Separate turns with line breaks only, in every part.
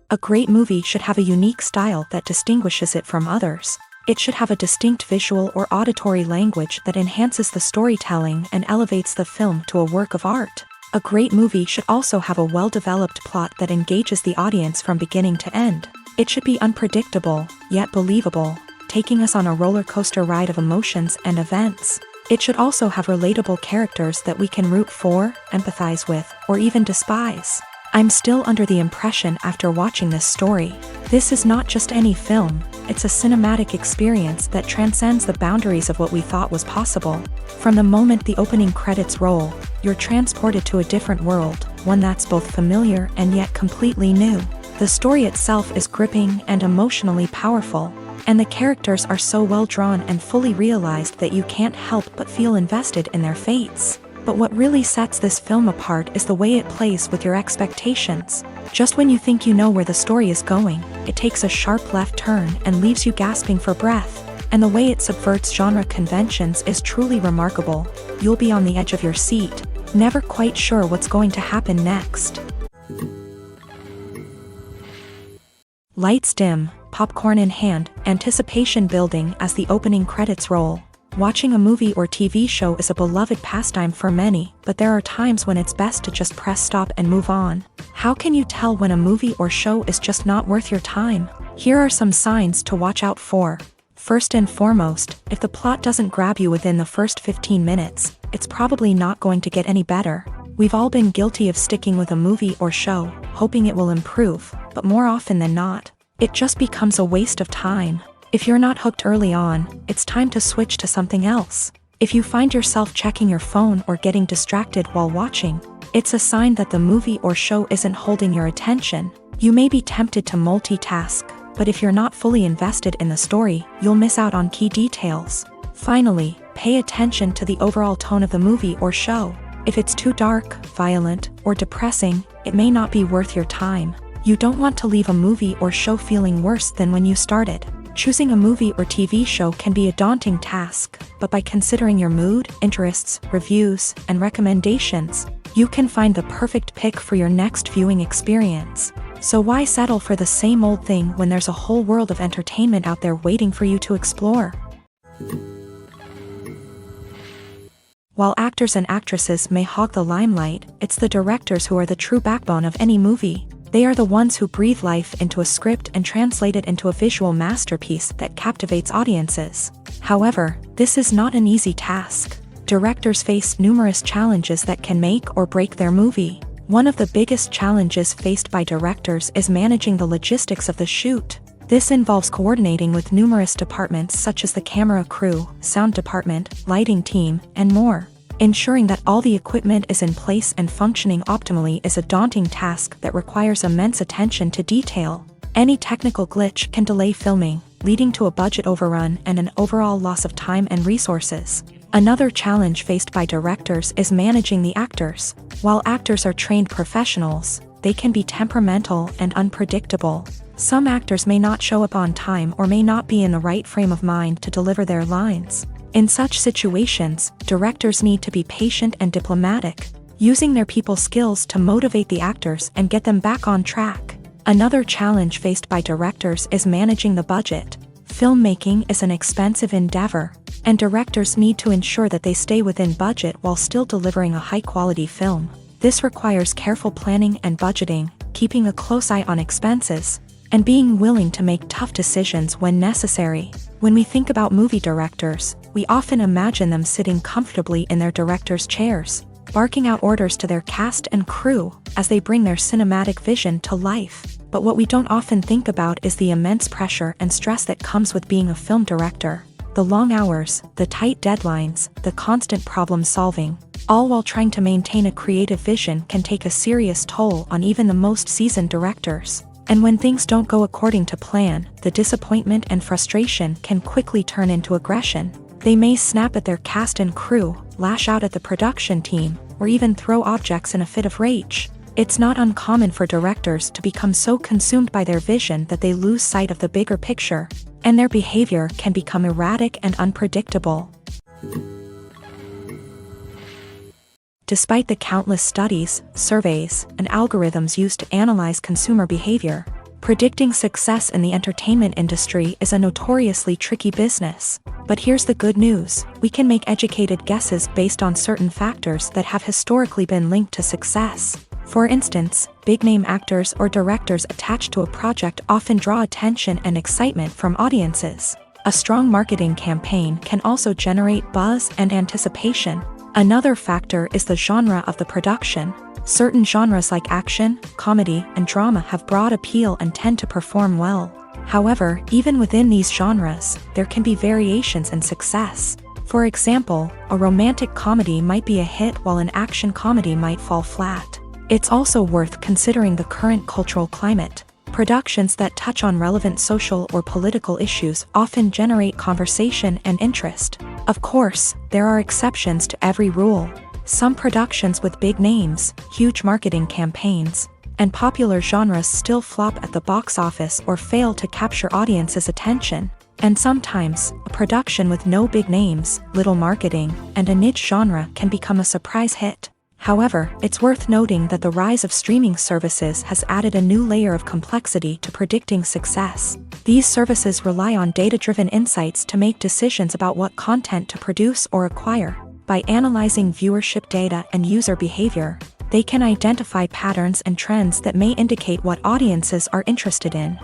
A great movie should have a unique style that distinguishes it from others. It should have a distinct visual or auditory language that enhances the storytelling and elevates the film to a work of art. A great movie should also have a well-developed plot that engages the audience from beginning to end. It should be unpredictable, yet believable, taking us on a roller coaster ride of emotions and events. It should also have relatable characters that we can root for, empathize with, or even despise. I'm still under the impression after watching this story. This is not just any film, it's a cinematic experience that transcends the boundaries of what we thought was possible. From the moment the opening credits roll, you're transported to a different world, one that's both familiar and yet completely new. The story itself is gripping and emotionally powerful, and the characters are so well drawn and fully realized that you can't help but feel invested in their fates. But what really sets this film apart is the way it plays with your expectations. Just when you think you know where the story is going, it takes a sharp left turn and leaves you gasping for breath. And the way it subverts genre conventions is truly remarkable. You'll be on the edge of your seat, never quite sure what's going to happen next. Lights dim, popcorn in hand, anticipation building as the opening credits roll. Watching a movie or TV show is a beloved pastime for many, but there are times when it's best to just press stop and move on. How can you tell when a movie or show is just not worth your time? Here are some signs to watch out for. First and foremost, if the plot doesn't grab you within the first 15 minutes, it's probably not going to get any better. We've all been guilty of sticking with a movie or show, hoping it will improve, but more often than not, it just becomes a waste of time. If you're not hooked early on, it's time to switch to something else. If you find yourself checking your phone or getting distracted while watching, it's a sign that the movie or show isn't holding your attention. You may be tempted to multitask, but if you're not fully invested in the story, you'll miss out on key details. Finally, pay attention to the overall tone of the movie or show. If it's too dark, violent, or depressing, it may not be worth your time. You don't want to leave a movie or show feeling worse than when you started. Choosing a movie or TV show can be a daunting task, but by considering your mood, interests, reviews, and recommendations, you can find the perfect pick for your next viewing experience. So why settle for the same old thing when there's a whole world of entertainment out there waiting for you to explore? While actors and actresses may hog the limelight, it's the directors who are the true backbone of any movie. They are the ones who breathe life into a script and translate it into a visual masterpiece that captivates audiences. However, this is not an easy task. Directors face numerous challenges that can make or break their movie. One of the biggest challenges faced by directors is managing the logistics of the shoot. This involves coordinating with numerous departments such as the camera crew, sound department, lighting team, and more. Ensuring that all the equipment is in place and functioning optimally is a daunting task that requires immense attention to detail. Any technical glitch can delay filming, leading to a budget overrun and an overall loss of time and resources. Another challenge faced by directors is managing the actors. While actors are trained professionals, they can be temperamental and unpredictable. Some actors may not show up on time or may not be in the right frame of mind to deliver their lines. In such situations, directors need to be patient and diplomatic, using their people skills to motivate the actors and get them back on track. Another challenge faced by directors is managing the budget. Filmmaking is an expensive endeavor, and directors need to ensure that they stay within budget while still delivering a high-quality film. This requires careful planning and budgeting, keeping a close eye on expenses, and being willing to make tough decisions when necessary. When we think about movie directors, we often imagine them sitting comfortably in their director's chairs, barking out orders to their cast and crew as they bring their cinematic vision to life. But what we don't often think about is the immense pressure and stress that comes with being a film director. The long hours, the tight deadlines, the constant problem solving, all while trying to maintain a creative vision can take a serious toll on even the most seasoned directors. And when things don't go according to plan, the disappointment and frustration can quickly turn into aggression. They may snap at their cast and crew, lash out at the production team, or even throw objects in a fit of rage. It's not uncommon for directors to become so consumed by their vision that they lose sight of the bigger picture, and their behavior can become erratic and unpredictable. Despite the countless studies, surveys, and algorithms used to analyze consumer behavior, Predicting success in the entertainment industry is a notoriously tricky business. But here's the good news: we can make educated guesses based on certain factors that have historically been linked to success. For instance, big-name actors or directors attached to a project often draw attention and excitement from audiences. A strong marketing campaign can also generate buzz and anticipation. Another factor is the genre of the production. Certain genres like action, comedy, and drama have broad appeal and tend to perform well. However, even within these genres, there can be variations in success. For example, a romantic comedy might be a hit while an action comedy might fall flat. It's also worth considering the current cultural climate. Productions that touch on relevant social or political issues often generate conversation and interest. Of course, there are exceptions to every rule. Some productions with big names, huge marketing campaigns, and popular genres still flop at the box office or fail to capture audiences' attention. And sometimes, a production with no big names, little marketing, and a niche genre can become a surprise hit. However, it's worth noting that the rise of streaming services has added a new layer of complexity to predicting success. These services rely on data-driven insights to make decisions about what content to produce or acquire. By analyzing viewership data and user behavior, they can identify patterns and trends that may indicate what audiences are interested in.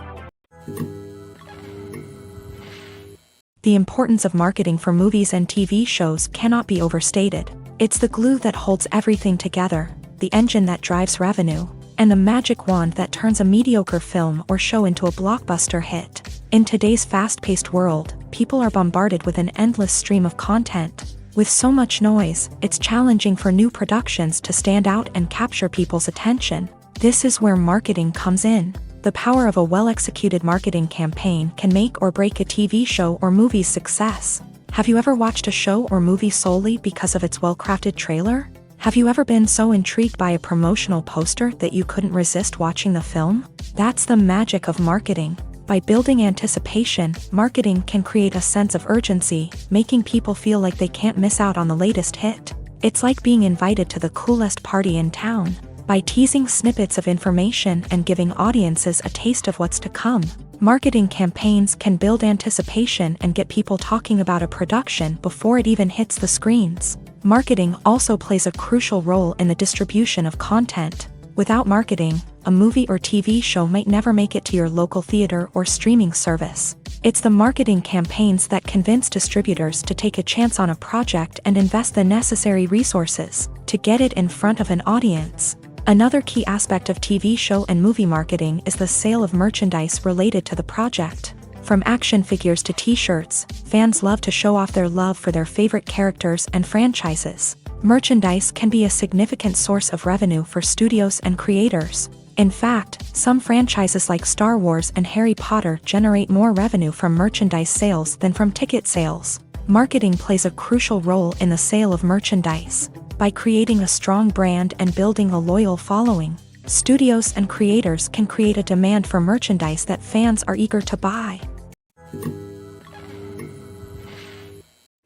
The importance of marketing for movies and TV shows cannot be overstated. It's the glue that holds everything together, the engine that drives revenue, and the magic wand that turns a mediocre film or show into a blockbuster hit. In today's fast-paced world, people are bombarded with an endless stream of content. With so much noise, it's challenging for new productions to stand out and capture people's attention. This is where marketing comes in. The power of a well-executed marketing campaign can make or break a TV show or movie's success. Have you ever watched a show or movie solely because of its well-crafted trailer? Have you ever been so intrigued by a promotional poster that you couldn't resist watching the film? That's the magic of marketing. By building anticipation, marketing can create a sense of urgency, making people feel like they can't miss out on the latest hit. It's like being invited to the coolest party in town. By teasing snippets of information and giving audiences a taste of what's to come, marketing campaigns can build anticipation and get people talking about a production before it even hits the screens. Marketing also plays a crucial role in the distribution of content. Without marketing, a movie or TV show might never make it to your local theater or streaming service. It's the marketing campaigns that convince distributors to take a chance on a project and invest the necessary resources to get it in front of an audience. Another key aspect of TV show and movie marketing is the sale of merchandise related to the project. From action figures to t-shirts, fans love to show off their love for their favorite characters and franchises. Merchandise can be a significant source of revenue for studios and creators. In fact, some franchises like Star Wars and Harry Potter generate more revenue from merchandise sales than from ticket sales. Marketing plays a crucial role in the sale of merchandise. By creating a strong brand and building a loyal following, studios and creators can create a demand for merchandise that fans are eager to buy.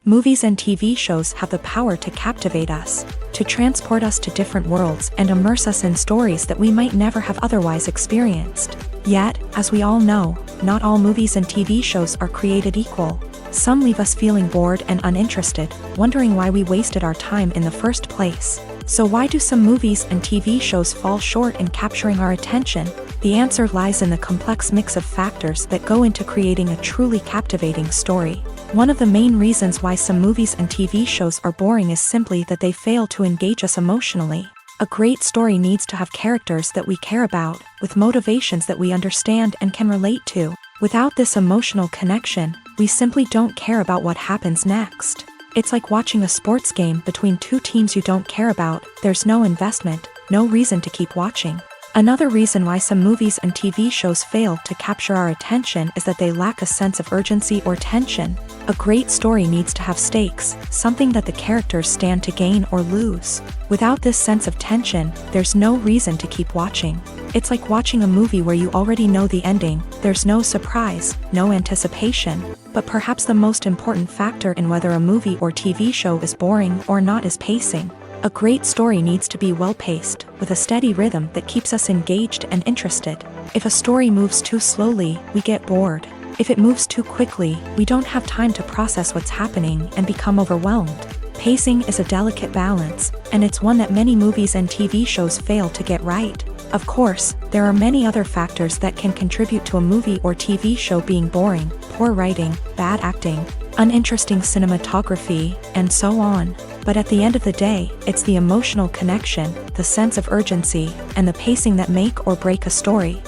Movies and TV shows have the power to captivate us, to transport us to different worlds and immerse us in stories that we might never have otherwise experienced. Yet, as we all know, not all movies and TV shows are created equal. Some leave us feeling bored and uninterested, wondering why we wasted our time in the first place. So why do some movies and TV shows fall short in capturing our attention? The answer lies in the complex mix of factors that go into creating a truly captivating story. One of the main reasons why some movies and TV shows are boring is simply that they fail to engage us emotionally. A great story needs to have characters that we care about, with motivations that we understand and can relate to. Without this emotional connection, we simply don't care about what happens next. It's like watching a sports game between two teams you don't care about. There's no investment, no reason to keep watching. Another reason why some movies and TV shows fail to capture our attention is that they lack a sense of urgency or tension. A great story needs to have stakes, something that the characters stand to gain or lose. Without this sense of tension, there's no reason to keep watching. It's like watching a movie where you already know the ending. There's no surprise, no anticipation. But perhaps the most important factor in whether a movie or TV show is boring or not is pacing. A great story needs to be well-paced, with a steady rhythm that keeps us engaged and interested. If a story moves too slowly, we get bored. If it moves too quickly, we don't have time to process what's happening and become overwhelmed. Pacing is a delicate balance, and it's one that many movies and TV shows fail to get right. Of course, there are many other factors that can contribute to a movie or TV show being boring: poor writing, bad acting, uninteresting cinematography, and so on. But at the end of the day, it's the emotional connection, the sense of urgency, and the pacing that make or break a story.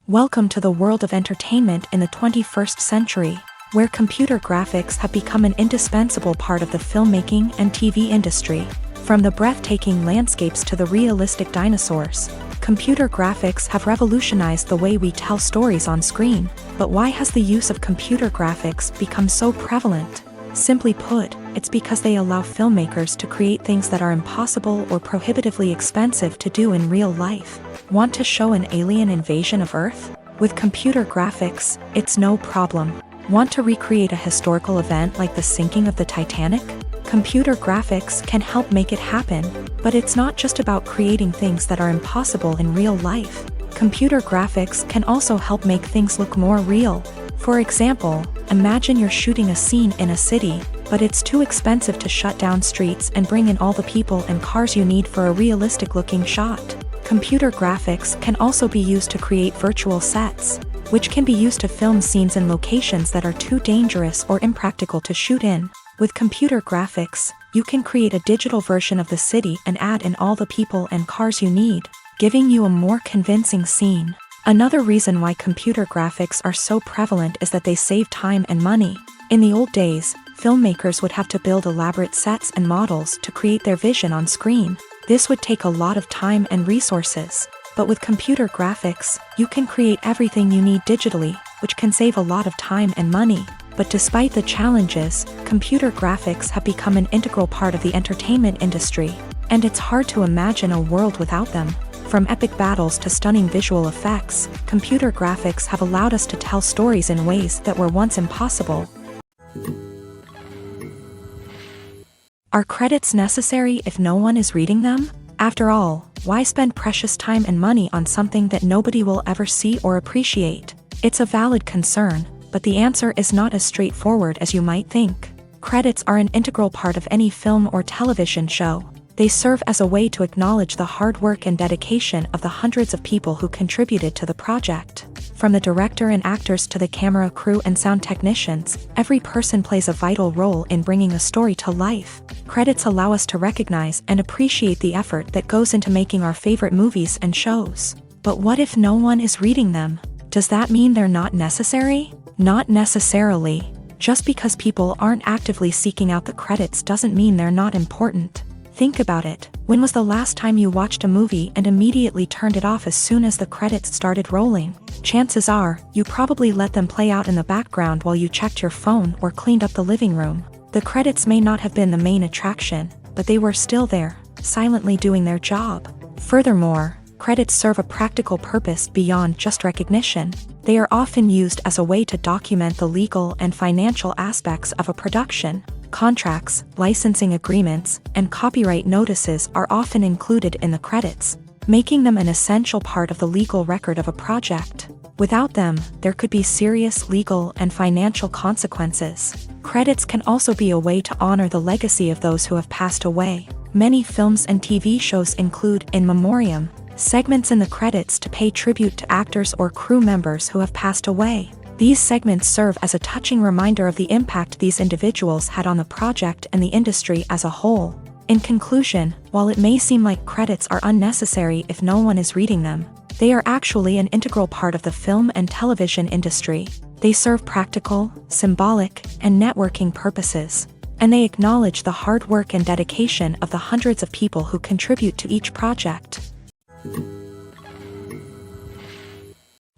Welcome to the world of entertainment in the 21st century, where computer graphics have become an indispensable part of the filmmaking and TV industry. From the breathtaking landscapes to the realistic dinosaurs, computer graphics have revolutionized the way we tell stories on screen. But why has the use of computer graphics become so prevalent? Simply put, it's because they allow filmmakers to create things that are impossible or prohibitively expensive to do in real life. Want to show an alien invasion of Earth? With computer graphics, it's no problem. Want to recreate a historical event like the sinking of the Titanic? Computer graphics can help make it happen, but it's not just about creating things that are impossible in real life. Computer graphics can also help make things look more real. For example, imagine you're shooting a scene in a city, but it's too expensive to shut down streets and bring in all the people and cars you need for a realistic-looking shot. Computer graphics can also be used to create virtual sets, which can be used to film scenes in locations that are too dangerous or impractical to shoot in. With computer graphics, you can create a digital version of the city and add in all the people and cars you need, giving you a more convincing scene. Another reason why computer graphics are so prevalent is that they save time and money. In the old days, filmmakers would have to build elaborate sets and models to create their vision on screen. This would take a lot of time and resources. But with computer graphics, you can create everything you need digitally, which can save a lot of time and money. But despite the challenges, computer graphics have become an integral part of the entertainment industry, and it's hard to imagine a world without them. From epic battles to stunning visual effects, computer graphics have allowed us to tell stories in ways that were once impossible. Are credits necessary if no one is reading them? After all, why spend precious time and money on something that nobody will ever see or appreciate? It's a valid concern, but the answer is not as straightforward as you might think. Credits are an integral part of any film or television show. They serve as a way to acknowledge the hard work and dedication of the hundreds of people who contributed to the project. From the director and actors to the camera crew and sound technicians, every person plays a vital role in bringing a story to life. Credits allow us to recognize and appreciate the effort that goes into making our favorite movies and shows. But what if no one is reading them? Does that mean they're not necessary? Not necessarily. Just because people aren't actively seeking out the credits doesn't mean they're not important. Think about it. When was the last time you watched a movie and immediately turned it off as soon as the credits started rolling? Chances are, you probably let them play out in the background while you checked your phone or cleaned up the living room. The credits may not have been the main attraction, but they were still there, silently doing their job. Furthermore, credits serve a practical purpose beyond just recognition. They are often used as a way to document the legal and financial aspects of a production. Contracts, licensing agreements, and copyright notices are often included in the credits, making them an essential part of the legal record of a project. Without them, there could be serious legal and financial consequences. Credits can also be a way to honor the legacy of those who have passed away. Many films and TV shows include in memoriam segments in the credits to pay tribute to actors or crew members who have passed away. These segments serve as a touching reminder of the impact these individuals had on the project and the industry as a whole. In conclusion, while it may seem like credits are unnecessary if no one is reading them, they are actually an integral part of the film and television industry. They serve practical, symbolic, and networking purposes, and they acknowledge the hard work and dedication of the hundreds of people who contribute to each project.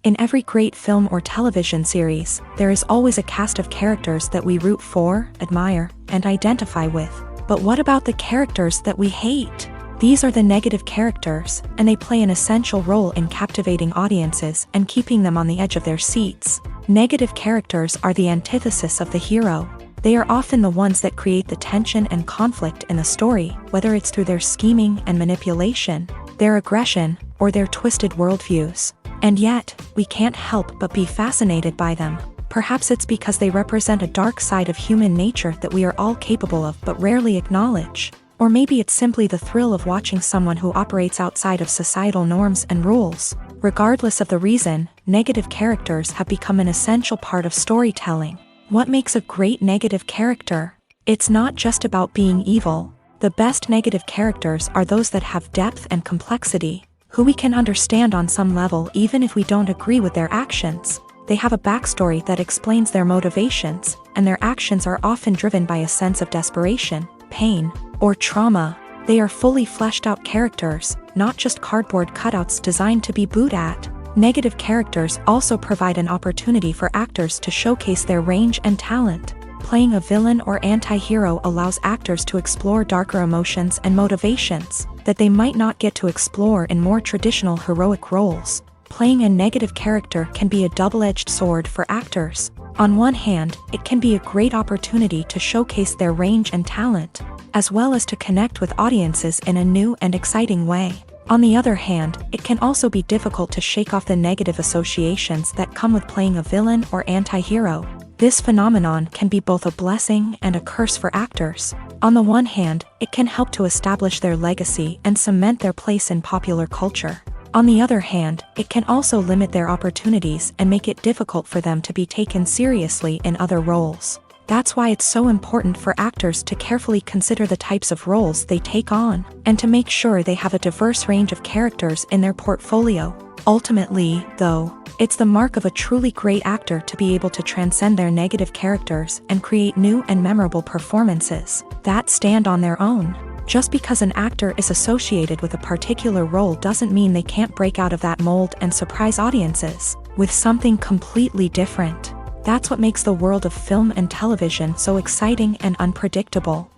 In every great film or television series, there is always a cast of characters that we root for, admire, and identify with. But what about the characters that we hate? These are the negative characters, and they play an essential role in captivating audiences and keeping them on the edge of their seats. Negative characters are the antithesis of the hero. They are often the ones that create the tension and conflict in the story, whether it's through their scheming and manipulation, their aggression, or their twisted worldviews. And yet, we can't help but be fascinated by them. Perhaps it's because they represent a dark side of human nature that we are all capable of but rarely acknowledge. Or maybe it's simply the thrill of watching someone who operates outside of societal norms and rules. Regardless of the reason, negative characters have become an essential part of storytelling. What makes a great negative character? It's not just about being evil. The best negative characters are those that have depth and complexity, who we can understand on some level even if we don't agree with their actions. They have a backstory that explains their motivations, and their actions are often driven by a sense of desperation, pain, or trauma. They are fully fleshed out characters, not just cardboard cutouts designed to be booed at. Negative characters also provide an opportunity for actors to showcase their range and talent. Playing a villain or anti-hero allows actors to explore darker emotions and motivations that they might not get to explore in more traditional heroic roles. Playing a negative character can be a double-edged sword for actors. On one hand, it can be a great opportunity to showcase their range and talent, as well as to connect with audiences in a new and exciting way. On the other hand, it can also be difficult to shake off the negative associations that come with playing a villain or anti-hero. This phenomenon can be both a blessing and a curse for actors. On the one hand, it can help to establish their legacy and cement their place in popular culture. On the other hand, it can also limit their opportunities and make it difficult for them to be taken seriously in other roles. That's why it's so important for actors to carefully consider the types of roles they take on, and to make sure they have a diverse range of characters in their portfolio. Ultimately, though, it's the mark of a truly great actor to be able to transcend their negative characters and create new and memorable performances that stand on their own. Just because an actor is associated with a particular role doesn't mean they can't break out of that mold and surprise audiences with something completely different. That's what makes the world of film and television so exciting and unpredictable.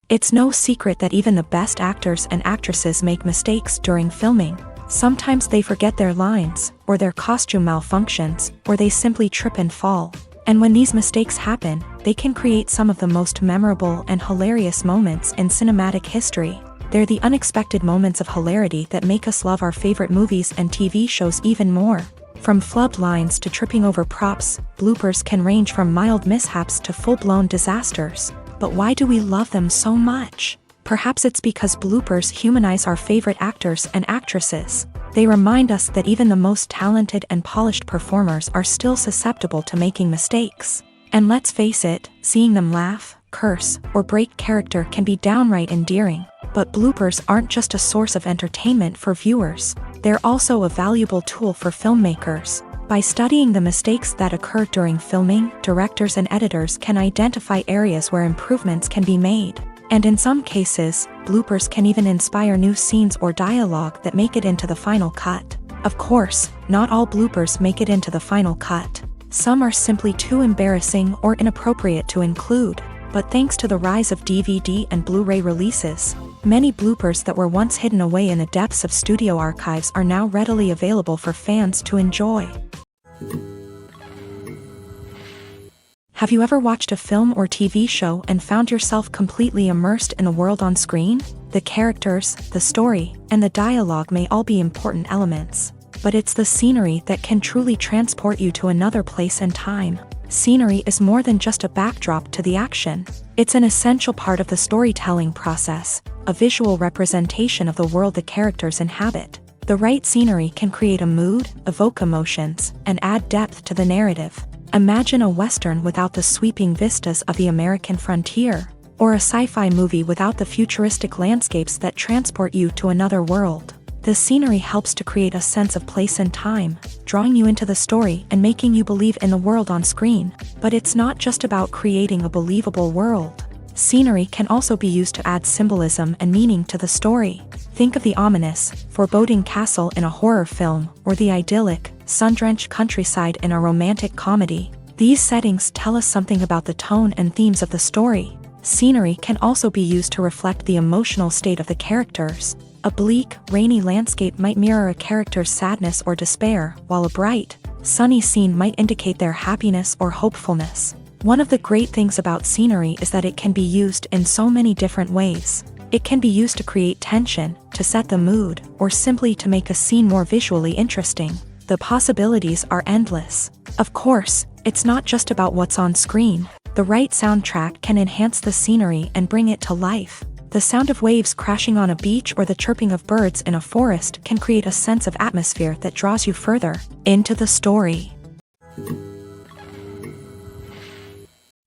It's no secret that even the best actors and actresses make mistakes during filming. Sometimes they forget their lines, or their costume malfunctions, or they simply trip and fall. And when these mistakes happen, they can create some of the most memorable and hilarious moments in cinematic history. They're the unexpected moments of hilarity that make us love our favorite movies and TV shows even more. From flubbed lines to tripping over props, bloopers can range from mild mishaps to full-blown disasters. But why do we love them so much? Perhaps it's because bloopers humanize our favorite actors and actresses. They remind us that even the most talented and polished performers are still susceptible to making mistakes. And let's face it, seeing them laugh, curse, or break character can be downright endearing. But bloopers aren't just a source of entertainment for viewers. They're also a valuable tool for filmmakers. By studying the mistakes that occur during filming, directors and editors can identify areas where improvements can be made. And in some cases, bloopers can even inspire new scenes or dialogue that make it into the final cut. Of course, not all bloopers make it into the final cut. Some are simply too embarrassing or inappropriate to include. But thanks to the rise of DVD and Blu-ray releases, many bloopers that were once hidden away in the depths of studio archives are now readily available for fans to enjoy. Have you ever watched a film or TV show and found yourself completely immersed in the world on screen? The characters, the story, and the dialogue may all be important elements, but it's the scenery that can truly transport you to another place and time. Scenery is more than just a backdrop to the action. It's an essential part of the storytelling process, a visual representation of the world the characters inhabit. The right scenery can create a mood, evoke emotions, and add depth to the narrative. Imagine a Western without the sweeping vistas of the American frontier, or a sci-fi movie without the futuristic landscapes that transport you to another world. The scenery helps to create a sense of place and time, drawing you into the story and making you believe in the world on screen. But it's not just about creating a believable world. Scenery can also be used to add symbolism and meaning to the story. Think of the ominous, foreboding castle in a horror film, or the idyllic, sun-drenched countryside in a romantic comedy. These settings tell us something about the tone and themes of the story. Scenery can also be used to reflect the emotional state of the characters. A bleak, rainy landscape might mirror a character's sadness or despair, while a bright, sunny scene might indicate their happiness or hopefulness. One of the great things about scenery is that it can be used in so many different ways. It can be used to create tension, to set the mood, or simply to make a scene more visually interesting. The possibilities are endless. Of course, it's not just about what's on screen. The right soundtrack can enhance the scenery and bring it to life. The sound of waves crashing on a beach or the chirping of birds in a forest can create a sense of atmosphere that draws you further into the story.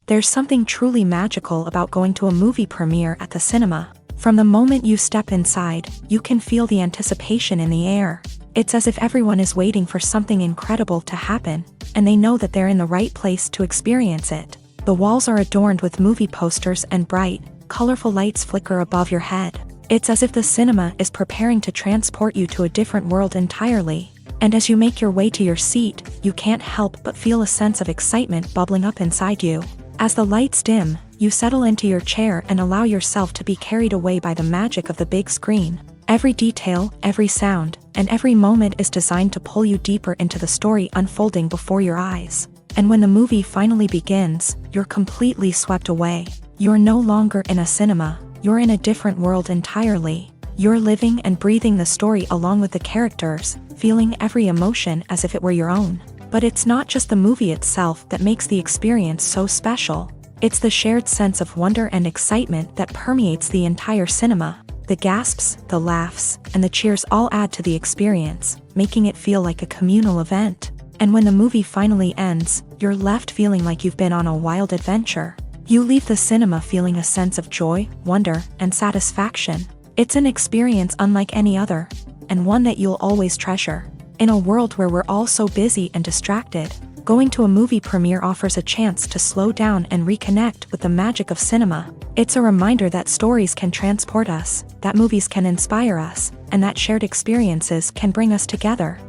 There's something truly magical about going to a movie premiere at the cinema. From the moment you step inside, you can feel the anticipation in the air. It's as if everyone is waiting for something incredible to happen, and they know that they're in the right place to experience it. The walls are adorned with movie posters and bright, colorful lights flicker above your head. It's as if the cinema is preparing to transport you to a different world entirely. And as you make your way to your seat, you can't help but feel a sense of excitement bubbling up inside you. As the lights dim, you settle into your chair and allow yourself to be carried away by the magic of the big screen. Every detail, every sound, and every moment is designed to pull you deeper into the story unfolding before your eyes. And when the movie finally begins, you're completely swept away. You're no longer in a cinema, you're in a different world entirely. You're living and breathing the story along with the characters, feeling every emotion as if it were your own. But it's not just the movie itself that makes the experience so special. It's the shared sense of wonder and excitement that permeates the entire cinema. The gasps, the laughs, and the cheers all add to the experience, making it feel like a communal event. And when the movie finally ends, you're left feeling like you've been on a wild adventure. You leave the cinema feeling a sense of joy, wonder, and satisfaction. It's an experience unlike any other, and one that you'll always treasure. In a world where we're all so busy and distracted, going to a movie premiere offers a chance to slow down and reconnect with the magic of cinema. It's a reminder that stories can transport us, that movies can inspire us, and that shared experiences can bring us together.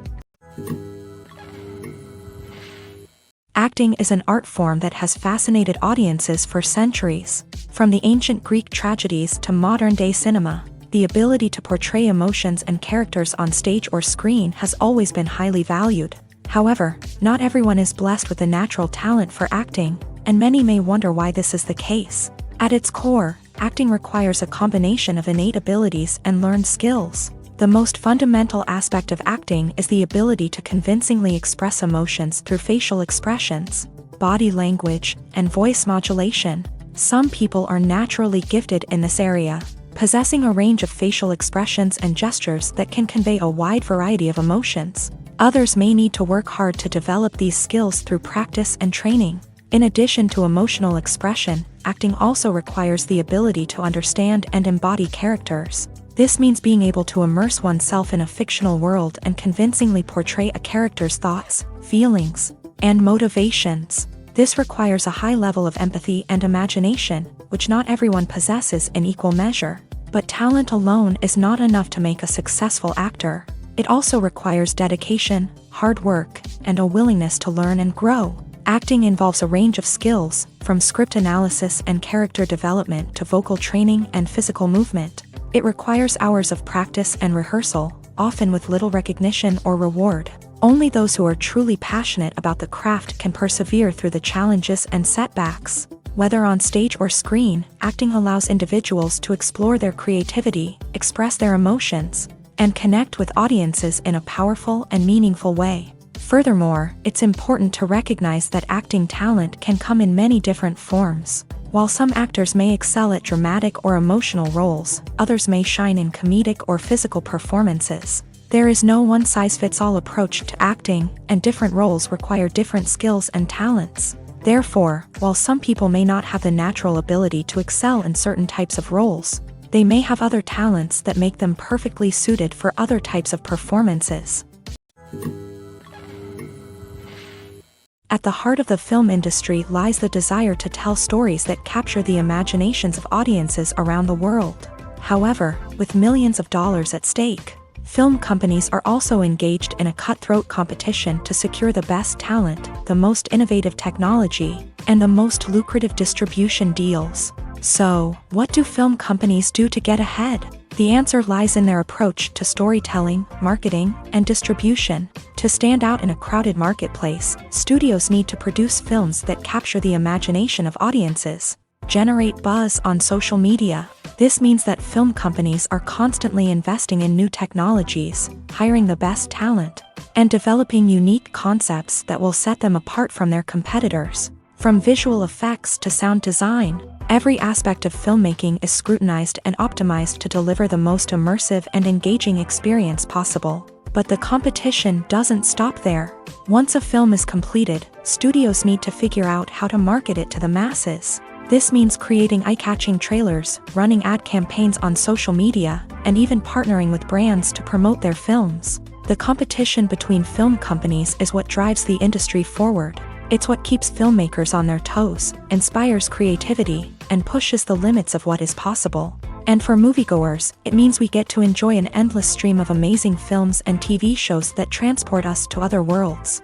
Acting is an art form that has fascinated audiences for centuries. From the ancient Greek tragedies to modern-day cinema, the ability to portray emotions and characters on stage or screen has always been highly valued. However, not everyone is blessed with a natural talent for acting, and many may wonder why this is the case. At its core, acting requires a combination of innate abilities and learned skills. The most fundamental aspect of acting is the ability to convincingly express emotions through facial expressions, body language, and voice modulation. Some people are naturally gifted in this area, possessing a range of facial expressions and gestures that can convey a wide variety of emotions. Others may need to work hard to develop these skills through practice and training. In addition to emotional expression, acting also requires the ability to understand and embody characters. This means being able to immerse oneself in a fictional world and convincingly portray a character's thoughts, feelings, and motivations. This requires a high level of empathy and imagination, which not everyone possesses in equal measure. But talent alone is not enough to make a successful actor. It also requires dedication, hard work, and a willingness to learn and grow. Acting involves a range of skills, from script analysis and character development to vocal training and physical movement. It requires hours of practice and rehearsal, often with little recognition or reward. Only those who are truly passionate about the craft can persevere through the challenges and setbacks. Whether on stage or screen, acting allows individuals to explore their creativity, express their emotions, and connect with audiences in a powerful and meaningful way. Furthermore, it's important to recognize that acting talent can come in many different forms. While some actors may excel at dramatic or emotional roles, others may shine in comedic or physical performances. There is no one-size-fits-all approach to acting, and different roles require different skills and talents. Therefore, while some people may not have the natural ability to excel in certain types of roles, they may have other talents that make them perfectly suited for other types of performances. At the heart of the film industry lies the desire to tell stories that capture the imaginations of audiences around the world. However, with millions of dollars at stake, film companies are also engaged in a cutthroat competition to secure the best talent, the most innovative technology, and the most lucrative distribution deals. So, what do film companies do to get ahead? The answer lies in their approach to storytelling, marketing, and distribution. To stand out in a crowded marketplace, studios need to produce films that capture the imagination of audiences, generate buzz on social media. This means that film companies are constantly investing in new technologies, hiring the best talent, and developing unique concepts that will set them apart from their competitors. From visual effects to sound design, every aspect of filmmaking is scrutinized and optimized to deliver the most immersive and engaging experience possible. But the competition doesn't stop there. Once a film is completed, studios need to figure out how to market it to the masses. This means creating eye-catching trailers, running ad campaigns on social media, and even partnering with brands to promote their films. The competition between film companies is what drives the industry forward. It's what keeps filmmakers on their toes, inspires creativity, and pushes the limits of what is possible. And for moviegoers, it means we get to enjoy an endless stream of amazing films and TV shows that transport us to other worlds.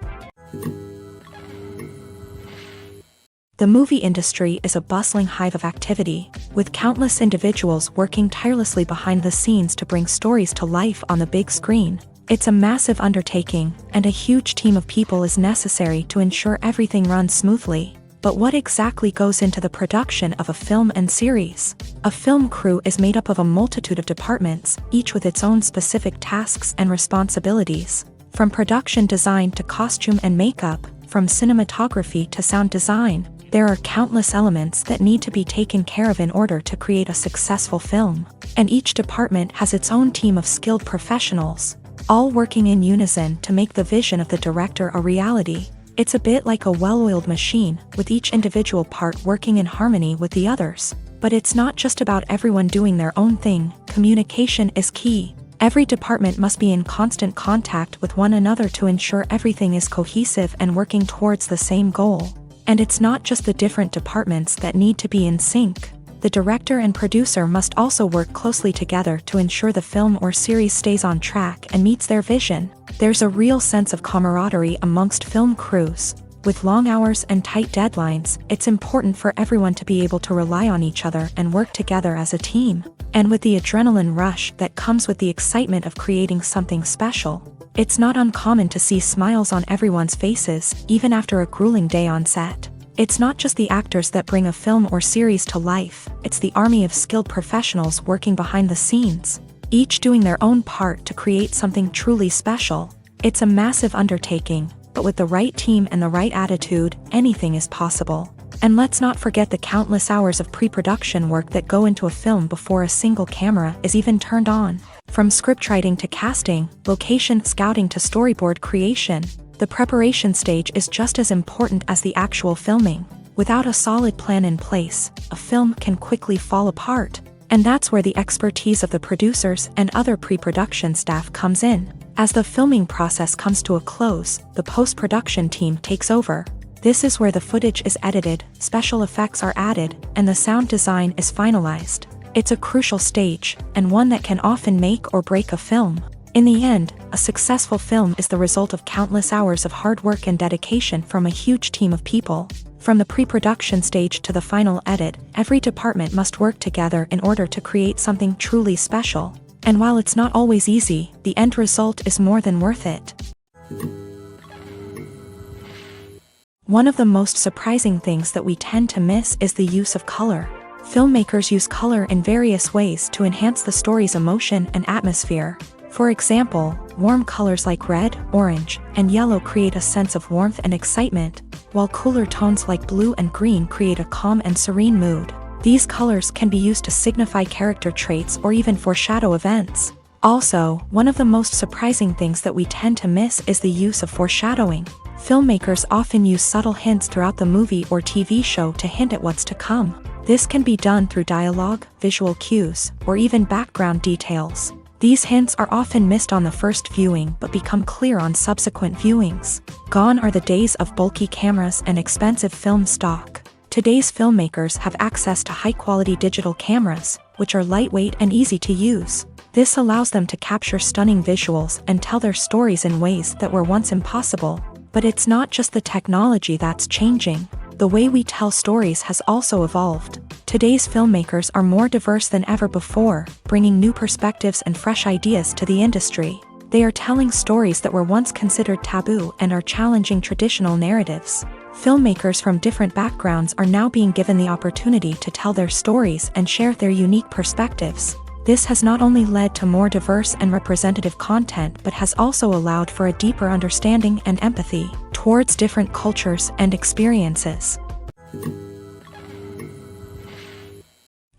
The movie industry is a bustling hive of activity, with countless individuals working tirelessly behind the scenes to bring stories to life on the big screen. It's a massive undertaking, and a huge team of people is necessary to ensure everything runs smoothly. But what exactly goes into the production of a film and series? A film crew is made up of a multitude of departments, each with its own specific tasks and responsibilities. From production design to costume and makeup, from cinematography to sound design, there are countless elements that need to be taken care of in order to create a successful film. And each department has its own team of skilled professionals, all working in unison to make the vision of the director a reality. It's a bit like a well-oiled machine, with each individual part working in harmony with the others. But it's not just about everyone doing their own thing. Communication is key. Every department must be in constant contact with one another to ensure everything is cohesive and working towards the same goal. And it's not just the different departments that need to be in sync. The director and producer must also work closely together to ensure the film or series stays on track and meets their vision. There's a real sense of camaraderie amongst film crews. With long hours and tight deadlines, it's important for everyone to be able to rely on each other and work together as a team. And with the adrenaline rush that comes with the excitement of creating something special, it's not uncommon to see smiles on everyone's faces, even after a grueling day on set. It's not just the actors that bring a film or series to life, it's the army of skilled professionals working behind the scenes, each doing their own part to create something truly special. It's a massive undertaking, but with the right team and the right attitude, anything is possible. And let's not forget the countless hours of pre-production work that go into a film before a single camera is even turned on. From scriptwriting to casting, location scouting to storyboard creation, the preparation stage is just as important as the actual filming. Without a solid plan in place, a film can quickly fall apart. And that's where the expertise of the producers and other pre-production staff comes in. As the filming process comes to a close, the post-production team takes over. This is where the footage is edited, special effects are added, and the sound design is finalized. It's a crucial stage, and one that can often make or break a film. In the end, a successful film is the result of countless hours of hard work and dedication from a huge team of people. From the pre-production stage to the final edit, every department must work together in order to create something truly special. And while it's not always easy, the end result is more than worth it. One of the most surprising things that we tend to miss is the use of color. Filmmakers use color in various ways to enhance the story's emotion and atmosphere. For example, warm colors like red, orange, and yellow create a sense of warmth and excitement, while cooler tones like blue and green create a calm and serene mood. These colors can be used to signify character traits or even foreshadow events. Also, one of the most surprising things that we tend to miss is the use of foreshadowing. Filmmakers often use subtle hints throughout the movie or TV show to hint at what's to come. This can be done through dialogue, visual cues, or even background details. These hints are often missed on the first viewing but become clear on subsequent viewings. Gone are the days of bulky cameras and expensive film stock. Today's filmmakers have access to high-quality digital cameras, which are lightweight and easy to use. This allows them to capture stunning visuals and tell their stories in ways that were once impossible. But it's not just the technology that's changing. the way we tell stories has also evolved. Today's filmmakers are more diverse than ever before, bringing new perspectives and fresh ideas to the industry. They are telling stories that were once considered taboo and are challenging traditional narratives. Filmmakers from different backgrounds are now being given the opportunity to tell their stories and share their unique perspectives. This has not only led to more diverse and representative content but has also allowed for a deeper understanding and empathy towards different cultures and experiences.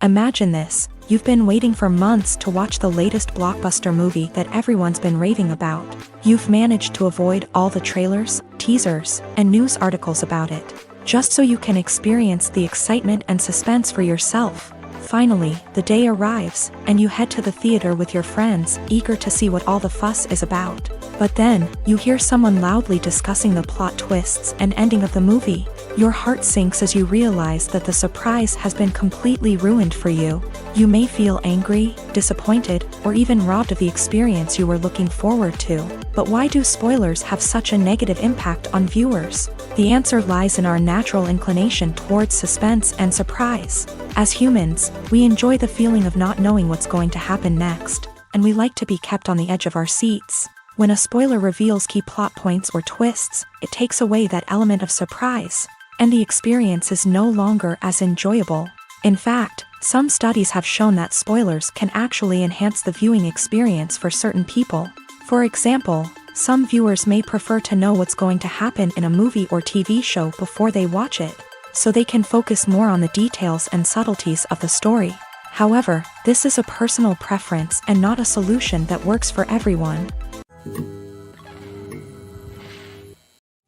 Imagine this: you've been waiting for months to watch the latest blockbuster movie that everyone's been raving about. You've managed to avoid all the trailers, teasers, and news articles about it, just so you can experience the excitement and suspense for yourself. Finally, the day arrives, and you head to the theater with your friends, eager to see what all the fuss is about. But then, you hear someone loudly discussing the plot twists and ending of the movie. Your heart sinks as you realize that the surprise has been completely ruined for you. You may feel angry, disappointed, or even robbed of the experience you were looking forward to. But why do spoilers have such a negative impact on viewers? The answer lies in our natural inclination towards suspense and surprise. As humans, we enjoy the feeling of not knowing what's going to happen next, and we like to be kept on the edge of our seats. When a spoiler reveals key plot points or twists, it takes away that element of surprise, and the experience is no longer as enjoyable. In fact, some studies have shown that spoilers can actually enhance the viewing experience for certain people. For example, some viewers may prefer to know what's going to happen in a movie or TV show before they watch it, so they can focus more on the details and subtleties of the story. However, this is a personal preference and not a solution that works for everyone.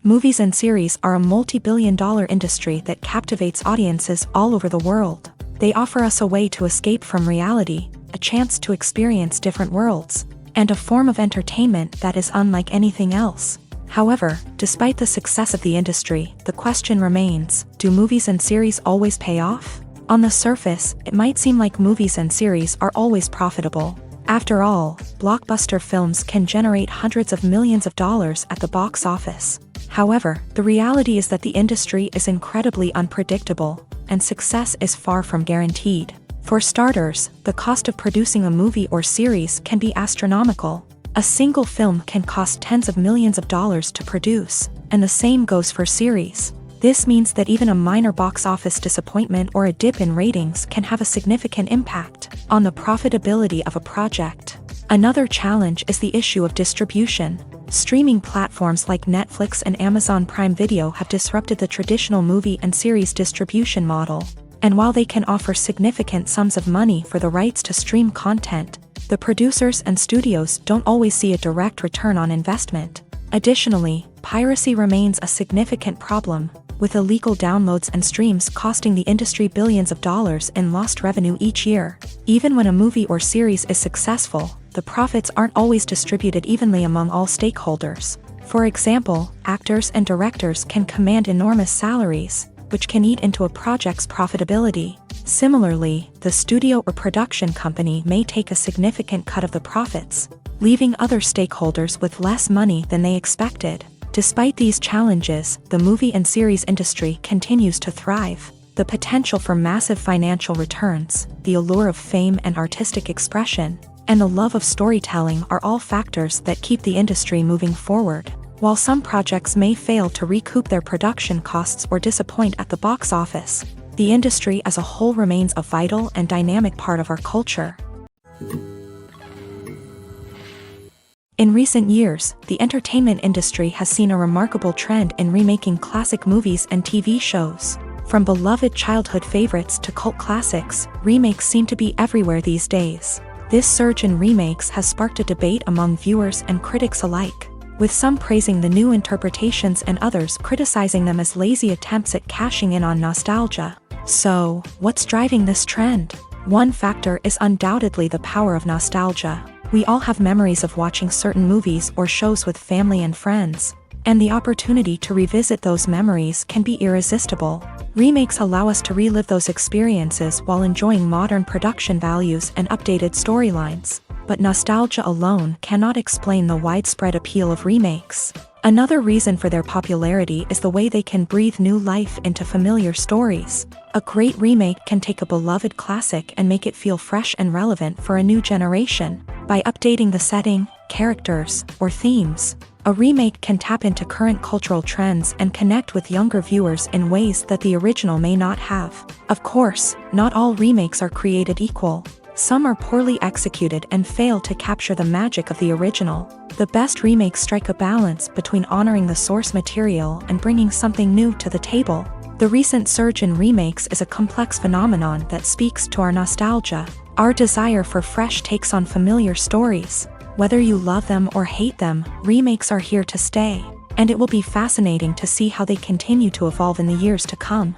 Movies and series are a multi-billion-dollar industry that captivates audiences all over the world. They offer us a way to escape from reality, a chance to experience different worlds, and a form of entertainment that is unlike anything else. However, despite the success of the industry, the question remains: do movies and series always pay off? On the surface, it might seem like movies and series are always profitable. After all, blockbuster films can generate hundreds of millions of dollars at the box office. However, the reality is that the industry is incredibly unpredictable, and success is far from guaranteed. For starters, the cost of producing a movie or series can be astronomical. A single film can cost tens of millions of dollars to produce, and the same goes for series. This means that even a minor box office disappointment or a dip in ratings can have a significant impact on the profitability of a project. Another challenge is the issue of distribution. Streaming platforms like Netflix and Amazon Prime Video have disrupted the traditional movie and series distribution model. And while they can offer significant sums of money for the rights to stream content, the producers and studios don't always see a direct return on investment. Additionally, piracy remains a significant problem, with illegal downloads and streams costing the industry billions of dollars in lost revenue each year. Even when a movie or series is successful, the profits aren't always distributed evenly among all stakeholders. For example, actors and directors can command enormous salaries, which can eat into a project's profitability. Similarly, the studio or production company may take a significant cut of the profits, leaving other stakeholders with less money than they expected. Despite these challenges, the movie and series industry continues to thrive. The potential for massive financial returns, the allure of fame and artistic expression, and the love of storytelling are all factors that keep the industry moving forward. While some projects may fail to recoup their production costs or disappoint at the box office, the industry as a whole remains a vital and dynamic part of our culture. In recent years, the entertainment industry has seen a remarkable trend in remaking classic movies and TV shows. From beloved childhood favorites to cult classics, remakes seem to be everywhere these days. This surge in remakes has sparked a debate among viewers and critics alike, with some praising the new interpretations and others criticizing them as lazy attempts at cashing in on nostalgia. So, what's driving this trend? One factor is undoubtedly the power of nostalgia. We all have memories of watching certain movies or shows with family and friends, and the opportunity to revisit those memories can be irresistible. Remakes allow us to relive those experiences while enjoying modern production values and updated storylines. But nostalgia alone cannot explain the widespread appeal of remakes. Another reason for their popularity is the way they can breathe new life into familiar stories. A great remake can take a beloved classic and make it feel fresh and relevant for a new generation. By updating the setting, characters, or themes, a remake can tap into current cultural trends and connect with younger viewers in ways that the original may not have. Of course, not all remakes are created equal. Some are poorly executed and fail to capture the magic of the original. The best remakes strike a balance between honoring the source material and bringing something new to the table. The recent surge in remakes is a complex phenomenon that speaks to our nostalgia, our desire for fresh takes on familiar stories. Whether you love them or hate them, remakes are here to stay, and it will be fascinating to see how they continue to evolve in the years to come.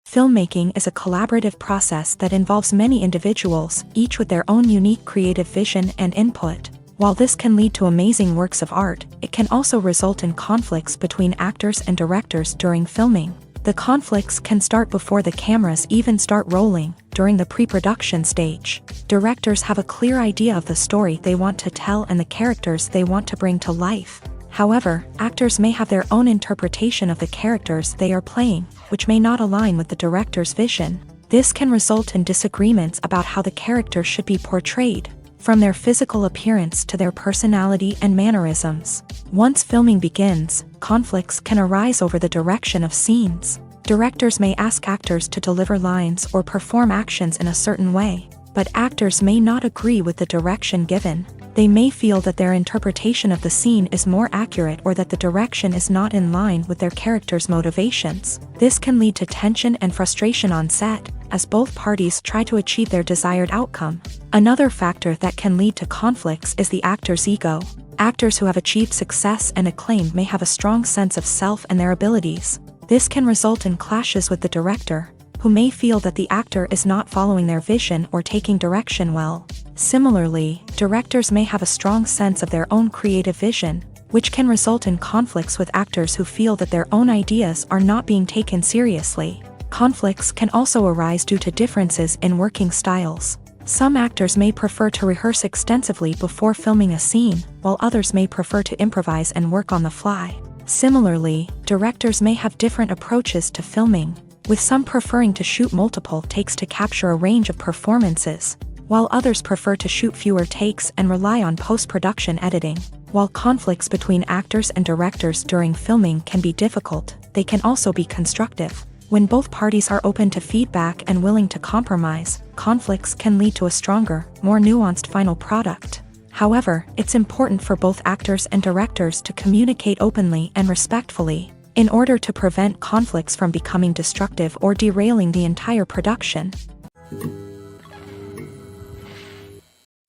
Filmmaking is a collaborative process that involves many individuals, each with their own unique creative vision and input. While this can lead to amazing works of art, it can also result in conflicts between actors and directors during filming. The conflicts can start before the cameras even start rolling, during the pre-production stage. Directors have a clear idea of the story they want to tell and the characters they want to bring to life. However, actors may have their own interpretation of the characters they are playing, which may not align with the director's vision. This can result in disagreements about how the character should be portrayed, from their physical appearance to their personality and mannerisms. Once filming begins, conflicts can arise over the direction of scenes. Directors may ask actors to deliver lines or perform actions in a certain way, but actors may not agree with the direction given. They may feel that their interpretation of the scene is more accurate or that the direction is not in line with their character's motivations. This can lead to tension and frustration on set, as both parties try to achieve their desired outcome. Another factor that can lead to conflicts is the actor's ego. Actors who have achieved success and acclaim may have a strong sense of self and their abilities. This can result in clashes with the director, who may feel that the actor is not following their vision or taking direction well. Similarly, directors may have a strong sense of their own creative vision, which can result in conflicts with actors who feel that their own ideas are not being taken seriously. Conflicts can also arise due to differences in working styles. Some actors may prefer to rehearse extensively before filming a scene, while others may prefer to improvise and work on the fly. Similarly, directors may have different approaches to filming, with some preferring to shoot multiple takes to capture a range of performances, while others prefer to shoot fewer takes and rely on post-production editing. While conflicts between actors and directors during filming can be difficult, they can also be constructive. When both parties are open to feedback and willing to compromise, conflicts can lead to a stronger, more nuanced final product. However, it's important for both actors and directors to communicate openly and respectfully, in order to prevent conflicts from becoming destructive or derailing the entire production.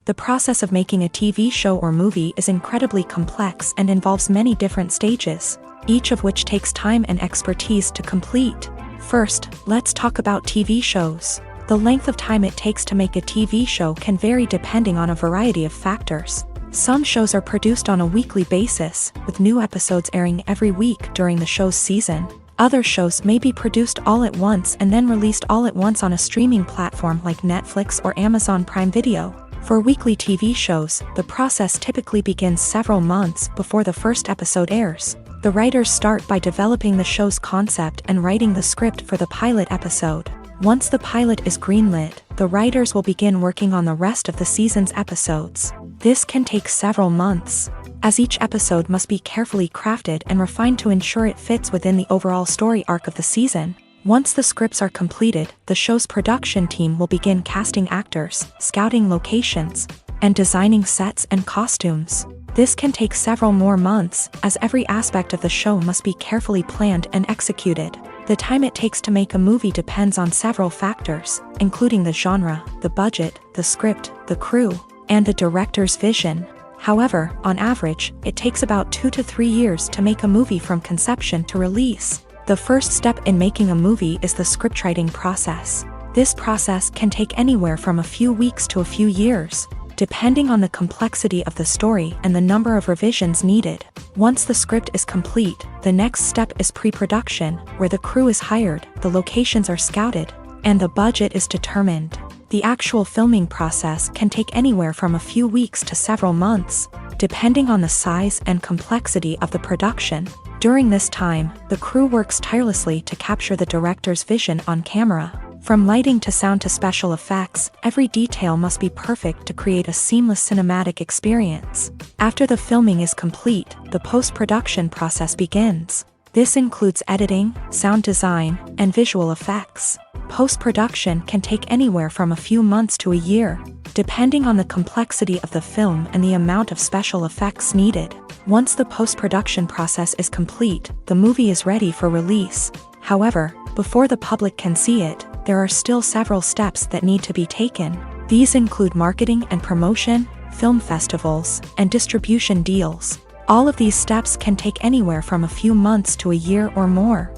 The process of making a TV show or movie is incredibly complex and involves many different stages, each of which takes time and expertise to complete. First, let's talk about TV shows. The length of time it takes to make a TV show can vary depending on a variety of factors. Some shows are produced on a weekly basis, with new episodes airing every week during the show's season. Other shows may be produced all at once and then released all at once on a streaming platform like Netflix or Amazon Prime Video. For weekly TV shows, the process typically begins several months before the first episode airs. The writers start by developing the show's concept and writing the script for the pilot episode. Once the pilot is greenlit, the writers will begin working on the rest of the season's episodes. This can take several months, as each episode must be carefully crafted and refined to ensure it fits within the overall story arc of the season. Once the scripts are completed, the show's production team will begin casting actors, scouting locations, and designing sets and costumes. This can take several more months, as every aspect of the show must be carefully planned and executed. The time it takes to make a movie depends on several factors, including the genre, the budget, the script, the crew, and the director's vision. However, on average, it takes about 2 to 3 years to make a movie from conception to release. The first step in making a movie is the scriptwriting process. This process can take anywhere from a few weeks to a few years, depending on the complexity of the story and the number of revisions needed. Once the script is complete, the next step is pre-production, where the crew is hired, the locations are scouted, and the budget is determined. The actual filming process can take anywhere from a few weeks to several months, depending on the size and complexity of the production. During this time, the crew works tirelessly to capture the director's vision on camera. From lighting to sound to special effects, every detail must be perfect to create a seamless cinematic experience. After the filming is complete, the post-production process begins. This includes editing, sound design, and visual effects. Post-production can take anywhere from a few months to a year, depending on the complexity of the film and the amount of special effects needed. Once the post-production process is complete, the movie is ready for release. However, before the public can see it, there are still several steps that need to be taken. These include marketing and promotion, film festivals, and distribution deals. All of these steps can take anywhere from a few months to a year or more.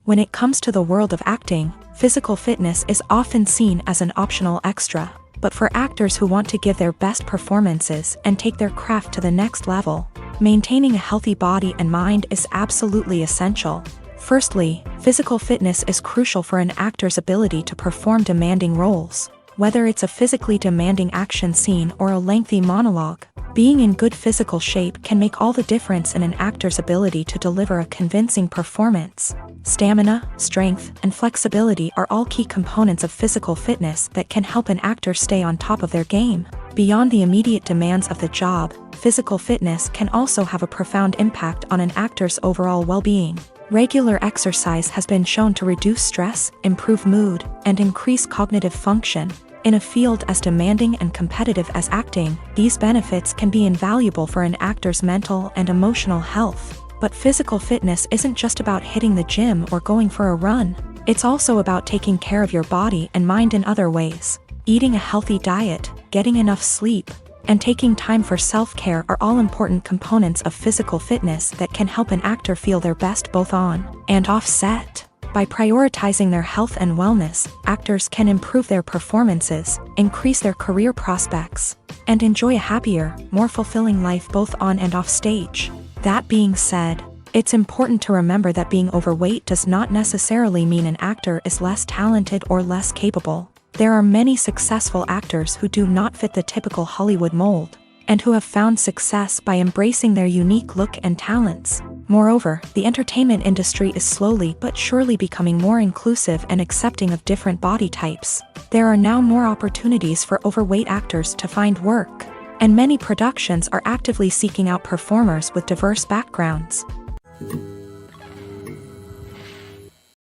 When it comes to the world of acting, physical fitness is often seen as an optional extra. But for actors who want to give their best performances and take their craft to the next level, maintaining a healthy body and mind is absolutely essential. Firstly, physical fitness is crucial for an actor's ability to perform demanding roles. Whether it's a physically demanding action scene or a lengthy monologue, being in good physical shape can make all the difference in an actor's ability to deliver a convincing performance. Stamina, strength, and flexibility are all key components of physical fitness that can help an actor stay on top of their game. Beyond the immediate demands of the job, physical fitness can also have a profound impact on an actor's overall well-being. Regular exercise has been shown to reduce stress, improve mood, and increase cognitive function. In a field as demanding and competitive as acting, these benefits can be invaluable for an actor's mental and emotional health. But physical fitness isn't just about hitting the gym or going for a run. It's also about taking care of your body and mind in other ways. Eating a healthy diet, getting enough sleep, and taking time for self-care are all important components of physical fitness that can help an actor feel their best both on and off set. By prioritizing their health and wellness, actors can improve their performances, increase their career prospects, and enjoy a happier, more fulfilling life both on and off stage. That being said, it's important to remember that being overweight does not necessarily mean an actor is less talented or less capable. There are many successful actors who do not fit the typical Hollywood mold, and who have found success by embracing their unique look and talents. Moreover, the entertainment industry is slowly but surely becoming more inclusive and accepting of different body types. There are now more opportunities for overweight actors to find work, and many productions are actively seeking out performers with diverse backgrounds.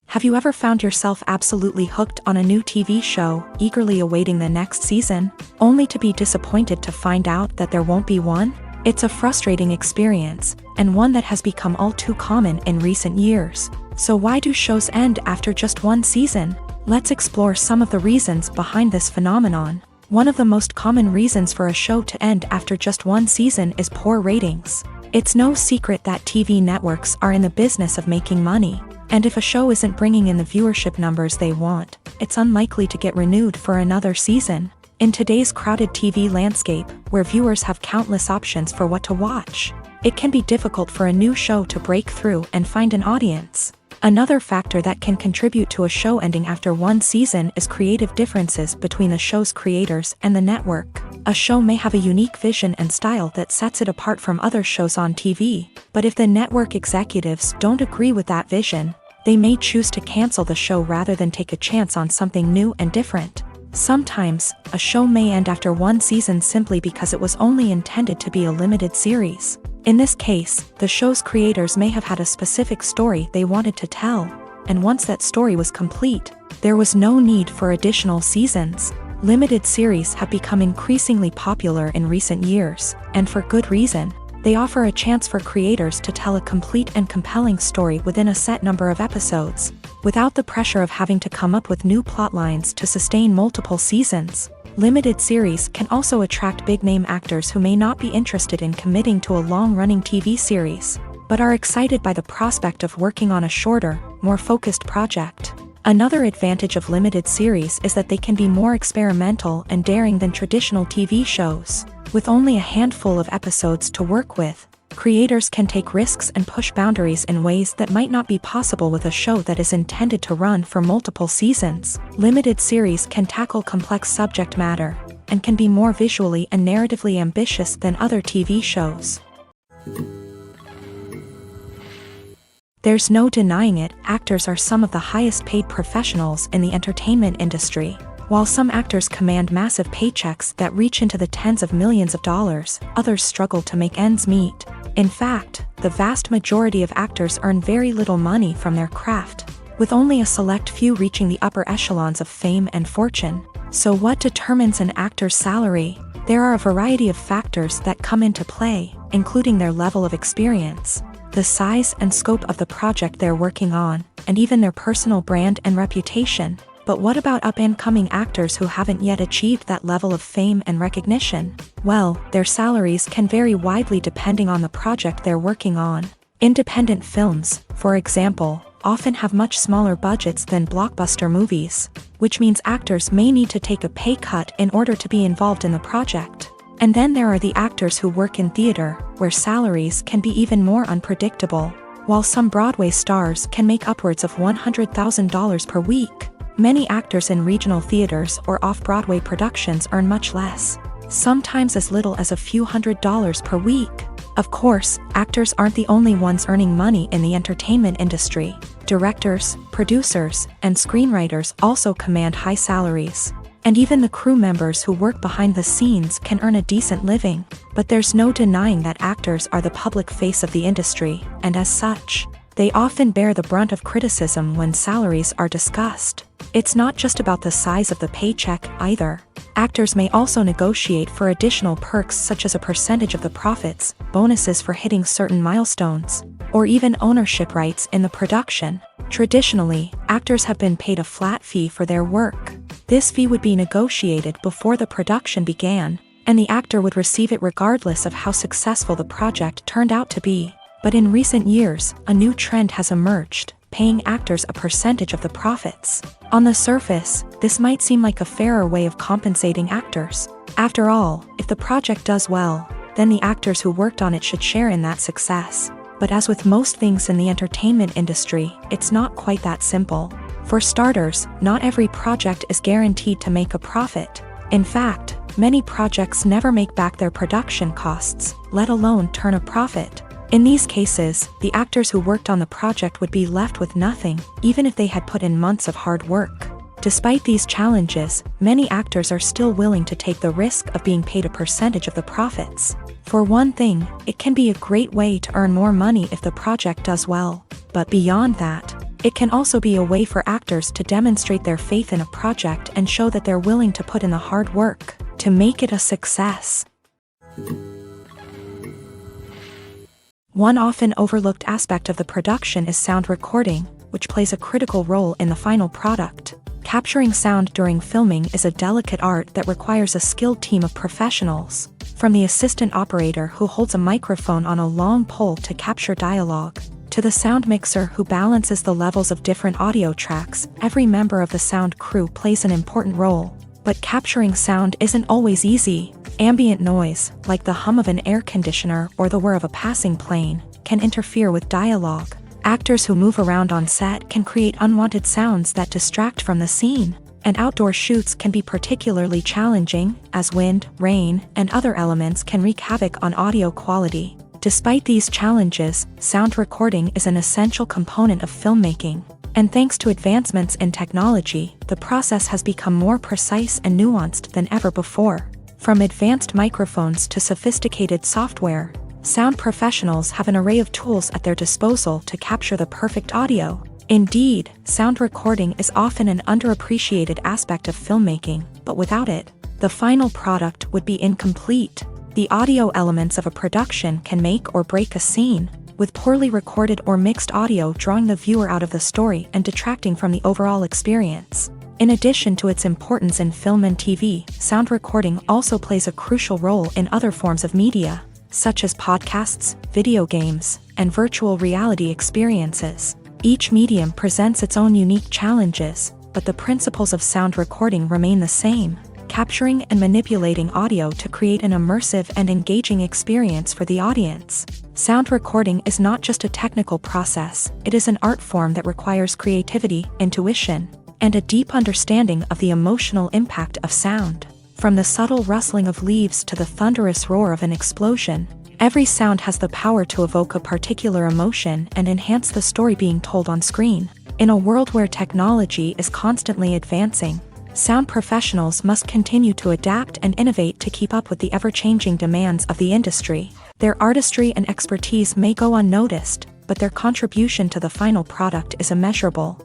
Have you ever found yourself absolutely hooked on a new TV show, eagerly awaiting the next season, only to be disappointed to find out that there won't be one? It's a frustrating experience, and one that has become all too common in recent years. So why do shows end after just one season? Let's explore some of the reasons behind this phenomenon. One of the most common reasons for a show to end after just one season is poor ratings. It's no secret that TV networks are in the business of making money. And if a show isn't bringing in the viewership numbers they want, it's unlikely to get renewed for another season. In today's crowded TV landscape, where viewers have countless options for what to watch, it can be difficult for a new show to break through and find an audience. Another factor that can contribute to a show ending after one season is creative differences between the show's creators and the network. A show may have a unique vision and style that sets it apart from other shows on TV, but if the network executives don't agree with that vision, they may choose to cancel the show rather than take a chance on something new and different. Sometimes, a show may end after one season simply because it was only intended to be a limited series. In this case, the show's creators may have had a specific story they wanted to tell, and once that story was complete, there was no need for additional seasons. Limited series have become increasingly popular in recent years, and for good reason. They offer a chance for creators to tell a complete and compelling story within a set number of episodes, without the pressure of having to come up with new plotlines to sustain multiple seasons. Limited series can also attract big-name actors who may not be interested in committing to a long-running TV series, but are excited by the prospect of working on a shorter, more focused project. Another advantage of limited series is that they can be more experimental and daring than traditional TV shows. With only a handful of episodes to work with, Creators can take risks and push boundaries in ways that might not be possible with a show that is intended to run for multiple seasons. Limited series can tackle complex subject matter and can be more visually and narratively ambitious than other TV shows. There's no denying it, actors are some of the highest paid professionals in the entertainment industry. While some actors command massive paychecks that reach into the tens of millions of dollars, others struggle to make ends meet. In fact, the vast majority of actors earn very little money from their craft, with only a select few reaching the upper echelons of fame and fortune. So what determines an actor's salary? There are a variety of factors that come into play, including their level of experience, the size and scope of the project they're working on, and even their personal brand and reputation. But what about up-and-coming actors who haven't yet achieved that level of fame and recognition? Well, their salaries can vary widely depending on the project they're working on. Independent films, for example, often have much smaller budgets than blockbuster movies, which means actors may need to take a pay cut in order to be involved in the project. And then there are the actors who work in theater, where salaries can be even more unpredictable. While some Broadway stars can make upwards of $100,000 per week, many actors in regional theaters or off-Broadway productions earn much less, sometimes as little as a few $100s per week. Of course, actors aren't the only ones earning money in the entertainment industry. Directors, producers, and screenwriters also command high salaries. And even the crew members who work behind the scenes can earn a decent living. But there's no denying that actors are the public face of the industry, and as such, they often bear the brunt of criticism when salaries are discussed. It's not just about the size of the paycheck, either. Actors may also negotiate for additional perks such as a percentage of the profits, bonuses for hitting certain milestones, or even ownership rights in the production. Traditionally, actors have been paid a flat fee for their work. This fee would be negotiated before the production began, and the actor would receive it regardless of how successful the project turned out to be. But in recent years, a new trend has emerged, paying actors a percentage of the profits. On the surface, this might seem like a fairer way of compensating actors. After all, if the project does well, then the actors who worked on it should share in that success. But as with most things in the entertainment industry, it's not quite that simple. For starters, not every project is guaranteed to make a profit. In fact, many projects never make back their production costs, let alone turn a profit. In these cases, the actors who worked on the project would be left with nothing, even if they had put in months of hard work. Despite these challenges, many actors are still willing to take the risk of being paid a percentage of the profits. For one thing, it can be a great way to earn more money if the project does well. But beyond that, it can also be a way for actors to demonstrate their faith in a project and show that they're willing to put in the hard work to make it a success. One often overlooked aspect of the production is sound recording, which plays a critical role in the final product. Capturing sound during filming is a delicate art that requires a skilled team of professionals. From the assistant operator who holds a microphone on a long pole to capture dialogue, to the sound mixer who balances the levels of different audio tracks, every member of the sound crew plays an important role. But capturing sound isn't always easy. Ambient noise, like the hum of an air conditioner or the whir of a passing plane, can interfere with dialogue. Actors who move around on set can create unwanted sounds that distract from the scene. And outdoor shoots can be particularly challenging, as wind, rain, and other elements can wreak havoc on audio quality. Despite these challenges, sound recording is an essential component of filmmaking. And thanks to advancements in technology, the process has become more precise and nuanced than ever before. From advanced microphones to sophisticated software, sound professionals have an array of tools at their disposal to capture the perfect audio. Indeed, sound recording is often an underappreciated aspect of filmmaking, but without it, the final product would be incomplete. The audio elements of a production can make or break a scene, with poorly recorded or mixed audio drawing the viewer out of the story and detracting from the overall experience. In addition to its importance in film and TV, sound recording also plays a crucial role in other forms of media, such as podcasts, video games, and virtual reality experiences. Each medium presents its own unique challenges, but the principles of sound recording remain the same. capturing and manipulating audio to create an immersive and engaging experience for the audience. Sound recording is not just a technical process, it is an art form that requires creativity, intuition, and a deep understanding of the emotional impact of sound. From the subtle rustling of leaves to the thunderous roar of an explosion, every sound has the power to evoke a particular emotion and enhance the story being told on screen. In a world where technology is constantly advancing, sound professionals must continue to adapt and innovate to keep up with the ever-changing demands of the industry. Their artistry and expertise may go unnoticed, but their contribution to the final product is immeasurable.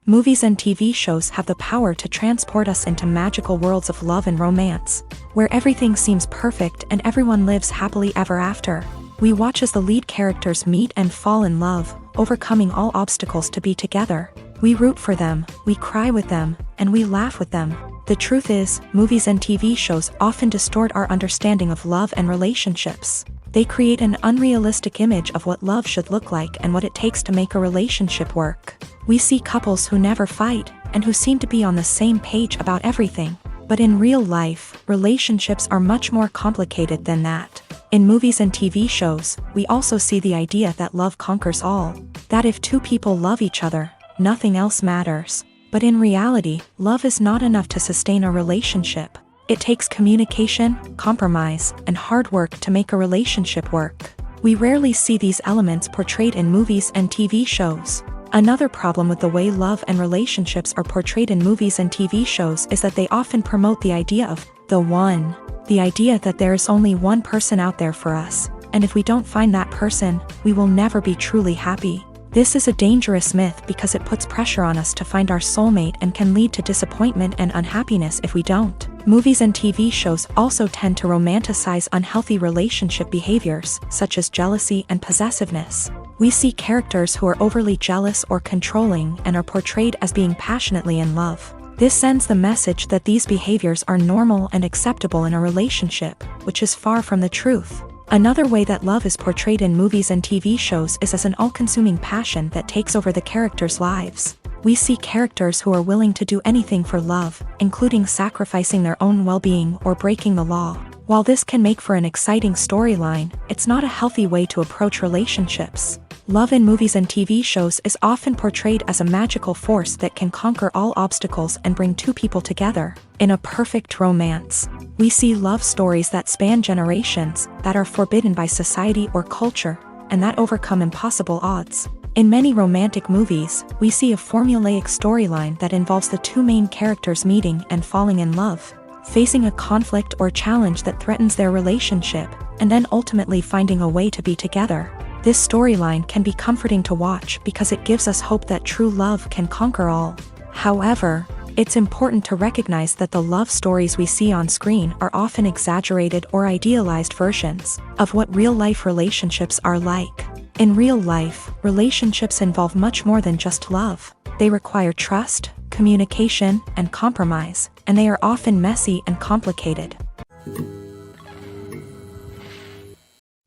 Movies and TV shows have the power to transport us into magical worlds of love and romance, where everything seems perfect and everyone lives happily ever after. We watch as the lead characters meet and fall in love, overcoming all obstacles to be together. We root for them, we cry with them, and we laugh with them. The truth is, movies and TV shows often distort our understanding of love and relationships. They create an unrealistic image of what love should look like and what it takes to make a relationship work. We see couples who never fight, and who seem to be on the same page about everything. But in real life, relationships are much more complicated than that. In movies and TV shows, we also see the idea that love conquers all. That if two people love each other, nothing else matters. But in reality, love is not enough to sustain a relationship. It takes communication, compromise, and hard work to make a relationship work. We rarely see these elements portrayed in movies and TV shows. Another problem with the way love and relationships are portrayed in movies and TV shows is that they often promote the idea of the one. The idea that there is only one person out there for us, and if we don't find that person, we will never be truly happy. This is a dangerous myth because it puts pressure on us to find our soulmate and can lead to disappointment and unhappiness if we don't. Movies and TV shows also tend to romanticize unhealthy relationship behaviors, such as jealousy and possessiveness. We see characters who are overly jealous or controlling and are portrayed as being passionately in love. This sends the message that these behaviors are normal and acceptable in a relationship, which is far from the truth. Another way that love is portrayed in movies and TV shows is as an all-consuming passion that takes over the characters' lives. We see characters who are willing to do anything for love, including sacrificing their own well-being or breaking the law. While this can make for an exciting storyline, it's not a healthy way to approach relationships. Love in movies and TV shows is often portrayed as a magical force that can conquer all obstacles and bring two people together. In a perfect romance, we see love stories that span generations, that are forbidden by society or culture, and that overcome impossible odds. In many romantic movies, we see a formulaic storyline that involves the two main characters meeting and falling in love, facing a conflict or challenge that threatens their relationship, and then ultimately finding a way to be together. This storyline can be comforting to watch because it gives us hope that true love can conquer all. However, it's important to recognize that the love stories we see on screen are often exaggerated or idealized versions of what real-life relationships are like. In real life, relationships involve much more than just love. They require trust, communication, and compromise, and they are often messy and complicated.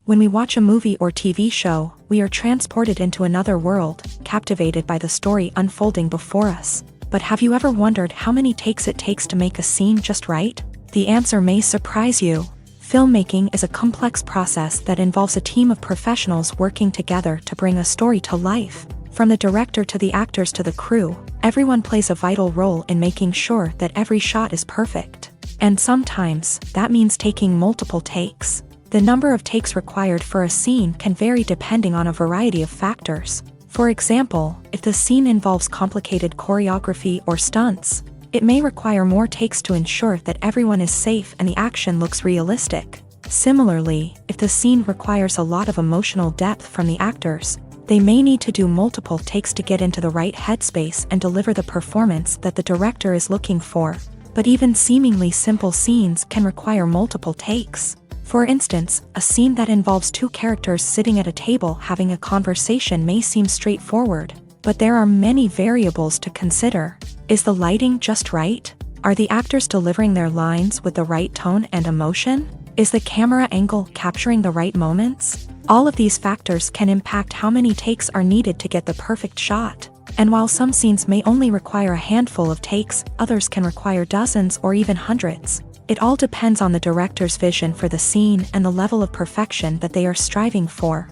When we watch a movie or TV show, we are transported into another world, captivated by the story unfolding before us. But have you ever wondered how many takes it takes to make a scene just right? The answer may surprise you. Filmmaking is a complex process that involves a team of professionals working together to bring a story to life. From the director to the actors to the crew, everyone plays a vital role in making sure that every shot is perfect. And sometimes, that means taking multiple takes. The number of takes required for a scene can vary depending on a variety of factors. For example, if the scene involves complicated choreography or stunts, it may require more takes to ensure that everyone is safe and the action looks realistic. Similarly, if the scene requires a lot of emotional depth from the actors, they may need to do multiple takes to get into the right headspace and deliver the performance that the director is looking for. But even seemingly simple scenes can require multiple takes. For instance, a scene that involves two characters sitting at a table having a conversation may seem straightforward, but there are many variables to consider. Is the lighting just right? Are the actors delivering their lines with the right tone and emotion? Is the camera angle capturing the right moments? All of these factors can impact how many takes are needed to get the perfect shot. And while some scenes may only require a handful of takes, others can require dozens or even hundreds. It all depends on the director's vision for the scene and the level of perfection that they are striving for.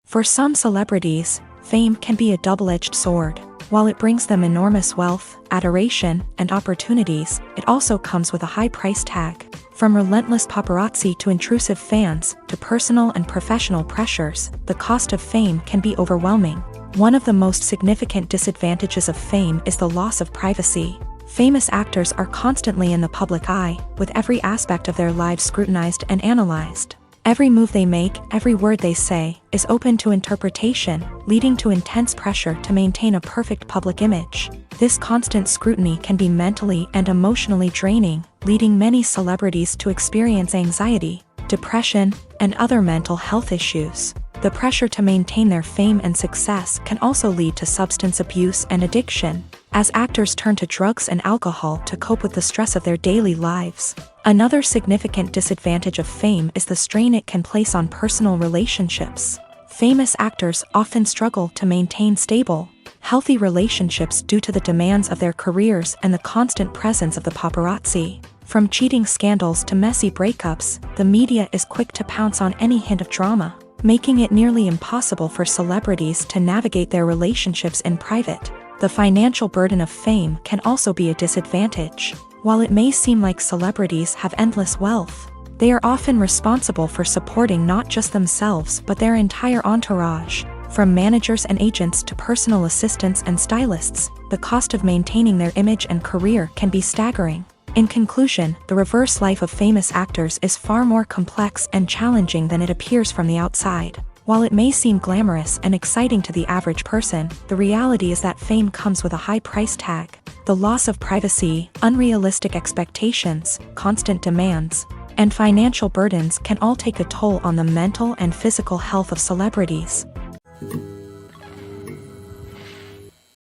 For some celebrities, fame can be a double-edged sword. While it brings them enormous wealth, adoration, and opportunities, it also comes with a high price tag. From relentless paparazzi to intrusive fans, to personal and professional pressures, the cost of fame can be overwhelming. One of the most significant disadvantages of fame is the loss of privacy. Famous actors are constantly in the public eye, with every aspect of their lives scrutinized and analyzed. Every move they make, every word they say, is open to interpretation, leading to intense pressure to maintain a perfect public image. This constant scrutiny can be mentally and emotionally draining, leading many celebrities to experience anxiety, depression, and other mental health issues. The pressure to maintain their fame and success can also lead to substance abuse and addiction, as actors turn to drugs and alcohol to cope with the stress of their daily lives. Another significant disadvantage of fame is the strain it can place on personal relationships. Famous actors often struggle to maintain stable, healthy relationships due to the demands of their careers and the constant presence of the paparazzi. From cheating scandals to messy breakups, the media is quick to pounce on any hint of drama, making it nearly impossible for celebrities to navigate their relationships in private. The financial burden of fame can also be a disadvantage. While it may seem like celebrities have endless wealth, they are often responsible for supporting not just themselves but their entire entourage. From managers and agents to personal assistants and stylists, the cost of maintaining their image and career can be staggering. In conclusion, the reverse life of famous actors is far more complex and challenging than it appears from the outside. While it may seem glamorous and exciting to the average person, the reality is that fame comes with a high price tag. The loss of privacy, unrealistic expectations, constant demands, and financial burdens can all take a toll on the mental and physical health of celebrities.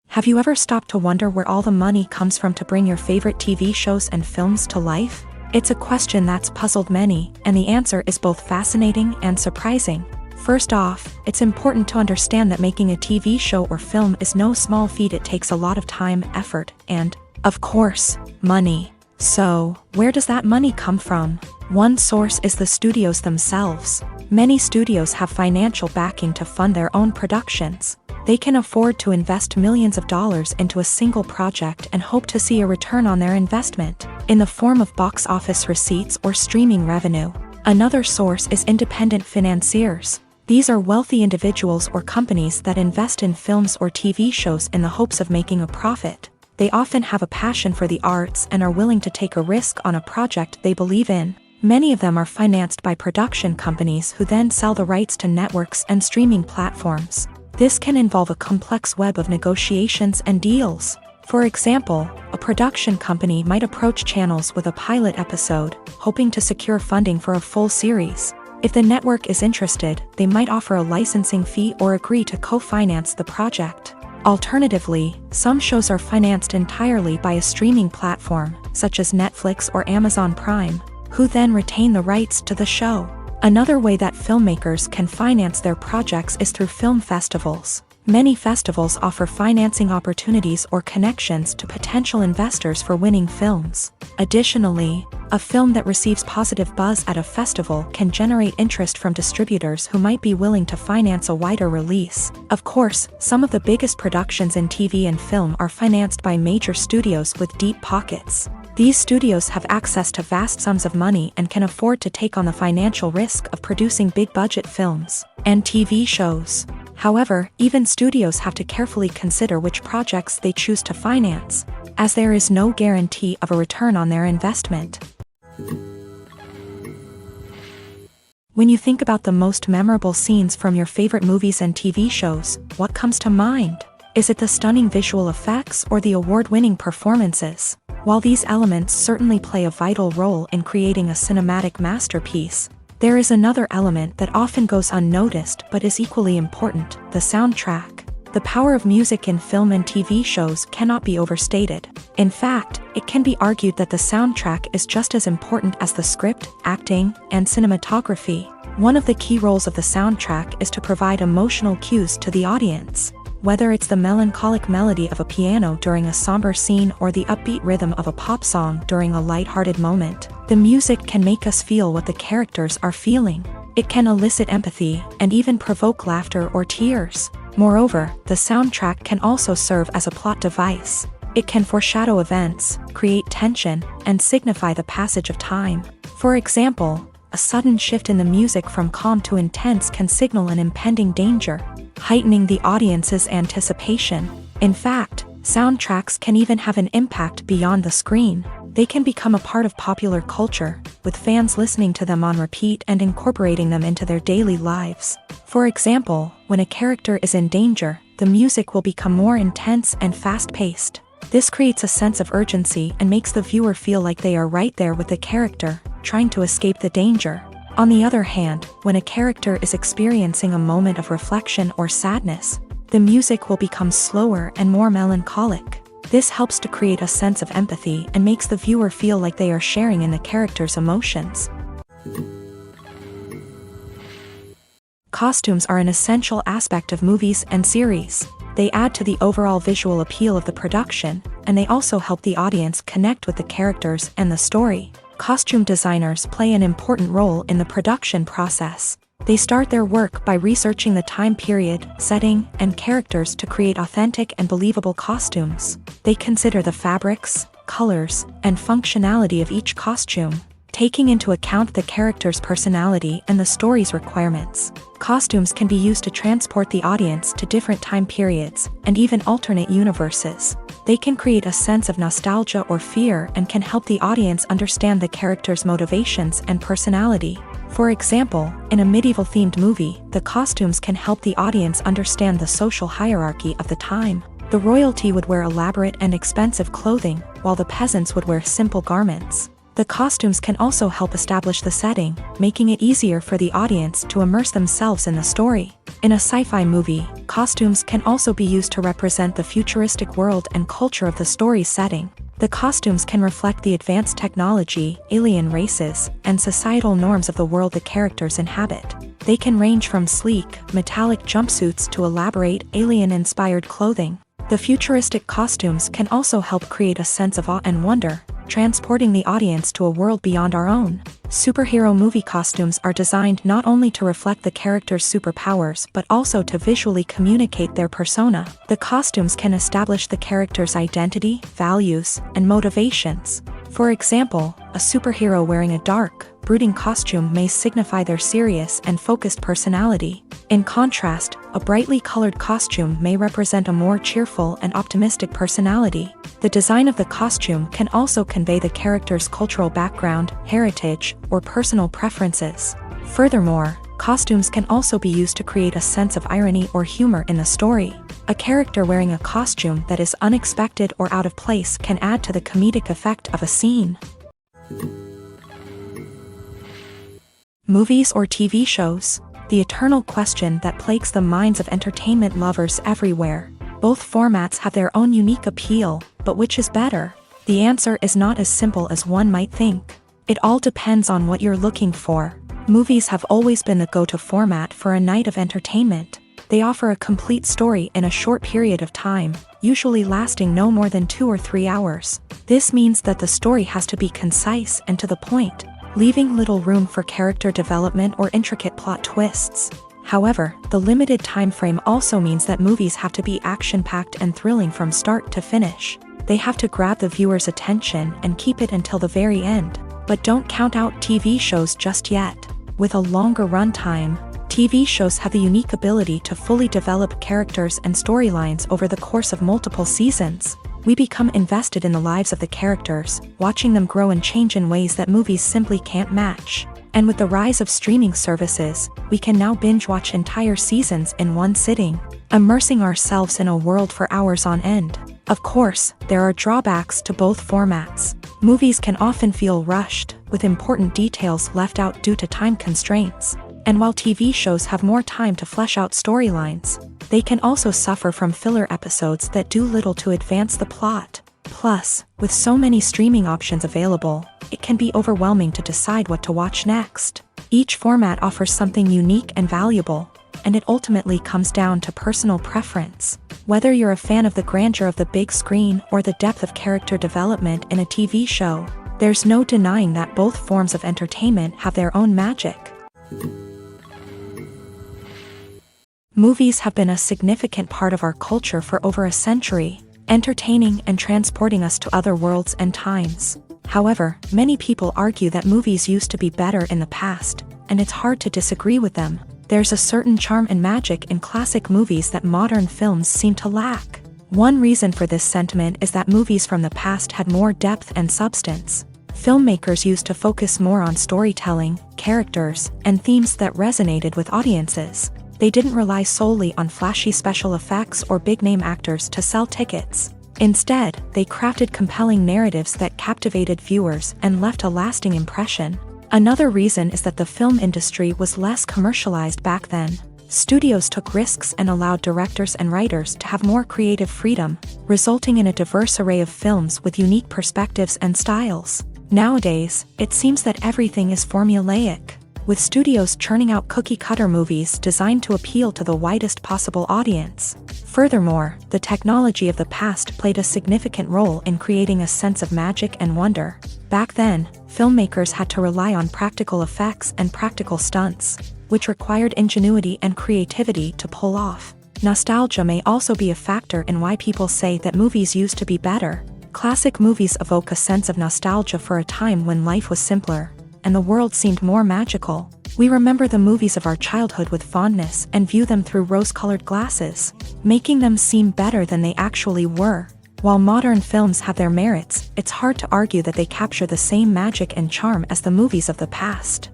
Have you ever stopped to wonder where all the money comes from to bring your favorite TV shows and films to life? It's a question that's puzzled many, and the answer is both fascinating and surprising. First off, it's important to understand that making a TV show or film is no small feat. It takes a lot of time, effort, and, of course, money. So, where does that money come from? One source is the studios themselves. Many studios have financial backing to fund their own productions. They can afford to invest millions of dollars into a single project and hope to see a return on their investment, in the form of box office receipts or streaming revenue. Another source is independent financiers. These are wealthy individuals or companies that invest in films or TV shows in the hopes of making a profit. They often have a passion for the arts and are willing to take a risk on a project they believe in. Many of them are financed by production companies who then sell the rights to networks and streaming platforms. This can involve a complex web of negotiations and deals. For example, a production company might approach channels with a pilot episode, hoping to secure funding for a full series. If the network is interested, they might offer a licensing fee or agree to co-finance the project. Alternatively, some shows are financed entirely by a streaming platform, such as Netflix or Amazon Prime, who then retain the rights to the show. Another way that filmmakers can finance their projects is through film festivals. Many festivals offer financing opportunities or connections to potential investors for winning films. Additionally, a film that receives positive buzz at a festival can generate interest from distributors who might be willing to finance a wider release. Of course, some of the biggest productions in TV and film are financed by major studios with deep pockets. These studios have access to vast sums of money and can afford to take on the financial risk of producing big-budget films and TV shows. However, even studios have to carefully consider which projects they choose to finance, as there is no guarantee of a return on their investment. When you think about the most memorable scenes from your favorite movies and TV shows, what comes to mind? Is it the stunning visual effects or the award-winning performances? While these elements certainly play a vital role in creating a cinematic masterpiece, there is another element that often goes unnoticed but is equally important: the soundtrack. The power of music in film and TV shows cannot be overstated. In fact, it can be argued that the soundtrack is just as important as the script, acting, and cinematography. One of the key roles of the soundtrack is to provide emotional cues to the audience. Whether it's the melancholic melody of a piano during a somber scene or the upbeat rhythm of a pop song during a lighthearted moment, the music can make us feel what the characters are feeling. It can elicit empathy and even provoke laughter or tears. Moreover, the soundtrack can also serve as a plot device. It can foreshadow events, create tension, and signify the passage of time. For example, a sudden shift in the music from calm to intense can signal an impending danger, heightening the audience's anticipation. In fact, soundtracks can even have an impact beyond the screen. They can become a part of popular culture, with fans listening to them on repeat and incorporating them into their daily lives. For example, when a character is in danger, the music will become more intense and fast-paced. This creates a sense of urgency and makes the viewer feel like they are right there with the character, trying to escape the danger. On the other hand, when a character is experiencing a moment of reflection or sadness, the music will become slower and more melancholic. This helps to create a sense of empathy and makes the viewer feel like they are sharing in the character's emotions. Costumes are an essential aspect of movies and series. They add to the overall visual appeal of the production, and they also help the audience connect with the characters and the story. Costume designers play an important role in the production process. They start their work by researching the time period, setting, and characters to create authentic and believable costumes. They consider the fabrics, colors, and functionality of each costume, taking into account the character's personality and the story's requirements. Costumes can be used to transport the audience to different time periods and even alternate universes. They can create a sense of nostalgia or fear and can help the audience understand the character's motivations and personality. For example, in a medieval-themed movie, the costumes can help the audience understand the social hierarchy of the time. The royalty would wear elaborate and expensive clothing, while the peasants would wear simple garments. The costumes can also help establish the setting, making it easier for the audience to immerse themselves in the story. In a sci-fi movie, costumes can also be used to represent the futuristic world and culture of the story's setting. The costumes can reflect the advanced technology, alien races, and societal norms of the world the characters inhabit. They can range from sleek, metallic jumpsuits to elaborate, alien-inspired clothing. The futuristic costumes can also help create a sense of awe and wonder, transporting the audience to a world beyond our own. Superhero movie costumes are designed not only to reflect the character's superpowers but also to visually communicate their persona. The costumes can establish the character's identity, values, and motivations. For example, a superhero wearing a dark, brooding costume may signify their serious and focused personality. In contrast, a brightly colored costume may represent a more cheerful and optimistic personality. The design of the costume can also convey the character's cultural background, heritage, or personal preferences. Furthermore, costumes can also be used to create a sense of irony or humor in the story. A character wearing a costume that is unexpected or out of place can add to the comedic effect of a scene. Movies or TV shows? The eternal question that plagues the minds of entertainment lovers everywhere. Both formats have their own unique appeal, but which is better? The answer is not as simple as one might think. It all depends on what you're looking for. Movies have always been the go-to format for a night of entertainment. They offer a complete story in a short period of time, usually lasting no more than 2 or 3 hours. This means that the story has to be concise and to the point, leaving little room for character development or intricate plot twists. However, the limited time frame also means that movies have to be action-packed and thrilling from start to finish. They have to grab the viewer's attention and keep it until the very end. But don't count out TV shows just yet. With a longer runtime, TV shows have the unique ability to fully develop characters and storylines over the course of multiple seasons. We become invested in the lives of the characters, watching them grow and change in ways that movies simply can't match. And with the rise of streaming services, we can now binge-watch entire seasons in one sitting, immersing ourselves in a world for hours on end. Of course, there are drawbacks to both formats. Movies can often feel rushed, with important details left out due to time constraints. And while TV shows have more time to flesh out storylines, they can also suffer from filler episodes that do little to advance the plot. Plus, with so many streaming options available, it can be overwhelming to decide what to watch next. Each format offers something unique and valuable, and it ultimately comes down to personal preference. Whether you're a fan of the grandeur of the big screen or the depth of character development in a TV show, there's no denying that both forms of entertainment have their own magic. Movies have been a significant part of our culture for over a century, entertaining and transporting us to other worlds and times. However, many people argue that movies used to be better in the past, and it's hard to disagree with them. There's a certain charm and magic in classic movies that modern films seem to lack. One reason for this sentiment is that movies from the past had more depth and substance. Filmmakers used to focus more on storytelling, characters, and themes that resonated with audiences. They didn't rely solely on flashy special effects or big-name actors to sell tickets. Instead, they crafted compelling narratives that captivated viewers and left a lasting impression. Another reason is that the film industry was less commercialized back then. Studios took risks and allowed directors and writers to have more creative freedom, resulting in a diverse array of films with unique perspectives and styles. Nowadays, it seems that everything is formulaic, with studios churning out cookie-cutter movies designed to appeal to the widest possible audience. Furthermore, the technology of the past played a significant role in creating a sense of magic and wonder. Back then, filmmakers had to rely on practical effects and practical stunts, which required ingenuity and creativity to pull off. Nostalgia may also be a factor in why people say that movies used to be better. Classic movies evoke a sense of nostalgia for a time when life was simpler, and the world seemed more magical. We remember the movies of our childhood with fondness and view them through rose-colored glasses, making them seem better than they actually were. While modern films have their merits, it's hard to argue that they capture the same magic and charm as the movies of the past.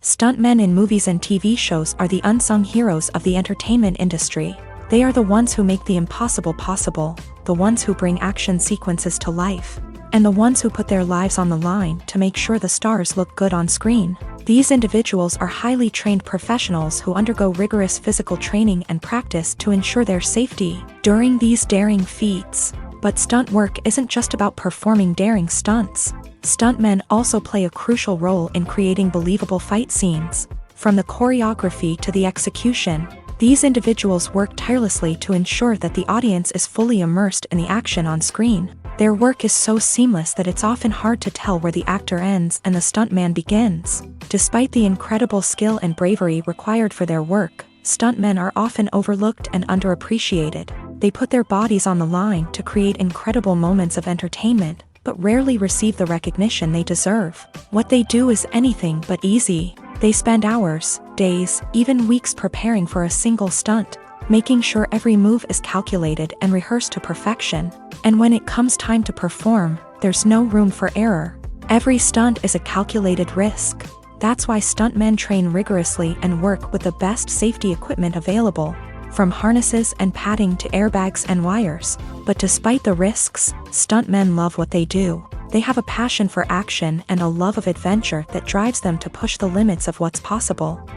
Stuntmen in movies and TV shows are the unsung heroes of the entertainment industry. They are the ones who make the impossible possible, the ones who bring action sequences to life, and the ones who put their lives on the line to make sure the stars look good on screen. These individuals are highly trained professionals who undergo rigorous physical training and practice to ensure their safety during these daring feats. But stunt work isn't just about performing daring stunts. Stuntmen also play a crucial role in creating believable fight scenes. From the choreography to the execution, these individuals work tirelessly to ensure that the audience is fully immersed in the action on screen. Their work is so seamless that it's often hard to tell where the actor ends and the stuntman begins. Despite the incredible skill and bravery required for their work, stuntmen are often overlooked and underappreciated. They put their bodies on the line to create incredible moments of entertainment, but rarely receive the recognition they deserve. What they do is anything but easy. They spend hours, days, even weeks preparing for a single stunt, making sure every move is calculated and rehearsed to perfection. And when it comes time to perform, there's no room for error. Every stunt is a calculated risk. That's why stuntmen train rigorously and work with the best safety equipment available, from harnesses and padding to airbags and wires. But despite the risks, stuntmen love what they do. They have a passion for action and a love of adventure that drives them to push the limits of what's possible.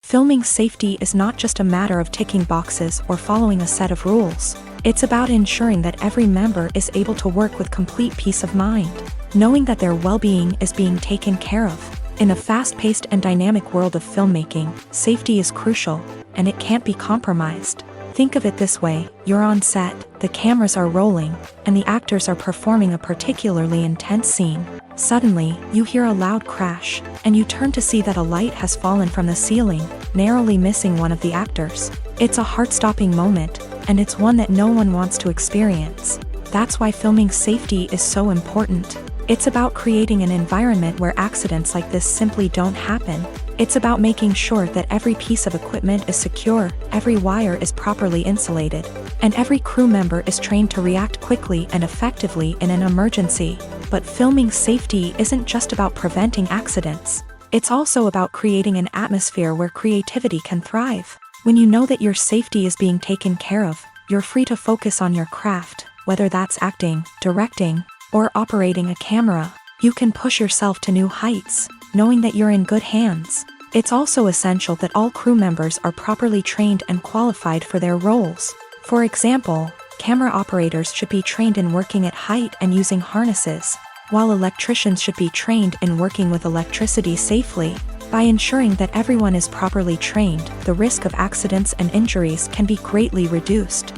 Filming safety is not just a matter of ticking boxes or following a set of rules. It's about ensuring that every member is able to work with complete peace of mind, knowing that their well-being is being taken care of. In a fast-paced and dynamic world of filmmaking, safety is crucial, and it can't be compromised. Think of it this way: you're on set, the cameras are rolling, and the actors are performing a particularly intense scene. Suddenly, you hear a loud crash, and you turn to see that a light has fallen from the ceiling, narrowly missing one of the actors. It's a heart-stopping moment, and it's one that no one wants to experience. That's why filming safety is so important. It's about creating an environment where accidents like this simply don't happen. It's about making sure that every piece of equipment is secure, every wire is properly insulated, and every crew member is trained to react quickly and effectively in an emergency. But filming safety isn't just about preventing accidents. It's also about creating an atmosphere where creativity can thrive. When you know that your safety is being taken care of, you're free to focus on your craft, whether that's acting, directing, or operating a camera. You can push yourself to new heights, knowing that you're in good hands. It's also essential that all crew members are properly trained and qualified for their roles. For example, camera operators should be trained in working at height and using harnesses, while electricians should be trained in working with electricity safely. By ensuring that everyone is properly trained, the risk of accidents and injuries can be greatly reduced.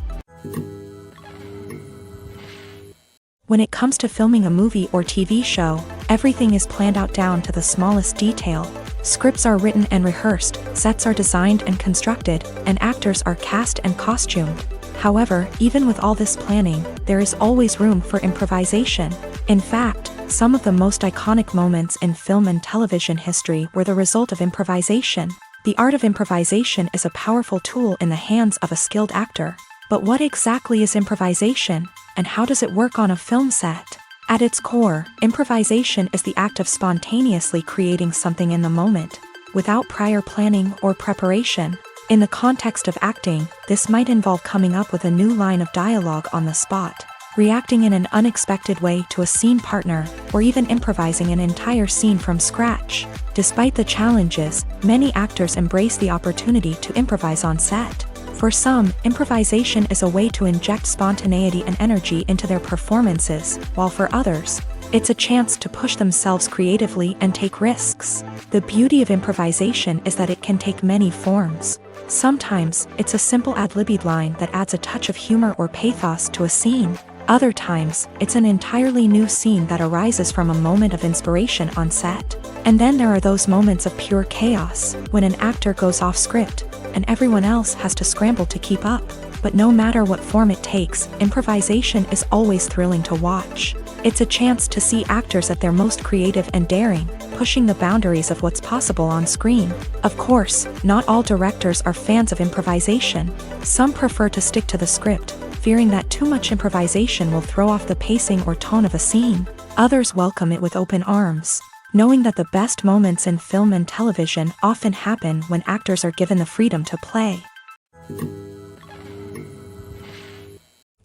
When it comes to filming a movie or TV show, everything is planned out down to the smallest detail. Scripts are written and rehearsed, sets are designed and constructed, and actors are cast and costumed. However, even with all this planning, there is always room for improvisation. In fact, some of the most iconic moments in film and television history were the result of improvisation. The art of improvisation is a powerful tool in the hands of a skilled actor. But what exactly is improvisation, and how does it work on a film set? At its core, improvisation is the act of spontaneously creating something in the moment, without prior planning or preparation. In the context of acting, this might involve coming up with a new line of dialogue on the spot, reacting in an unexpected way to a scene partner, or even improvising an entire scene from scratch. Despite the challenges, many actors embrace the opportunity to improvise on set. For some, improvisation is a way to inject spontaneity and energy into their performances, while for others, it's a chance to push themselves creatively and take risks. The beauty of improvisation is that it can take many forms. Sometimes, it's a simple ad-libbed line that adds a touch of humor or pathos to a scene. Other times, it's an entirely new scene that arises from a moment of inspiration on set. And then there are those moments of pure chaos, when an actor goes off script, and everyone else has to scramble to keep up. But no matter what form it takes, improvisation is always thrilling to watch. It's a chance to see actors at their most creative and daring, pushing the boundaries of what's possible on screen. Of course, not all directors are fans of improvisation. Some prefer to stick to the script, fearing that too much improvisation will throw off the pacing or tone of a scene. Others welcome it with open arms, knowing that the best moments in film and television often happen when actors are given the freedom to play.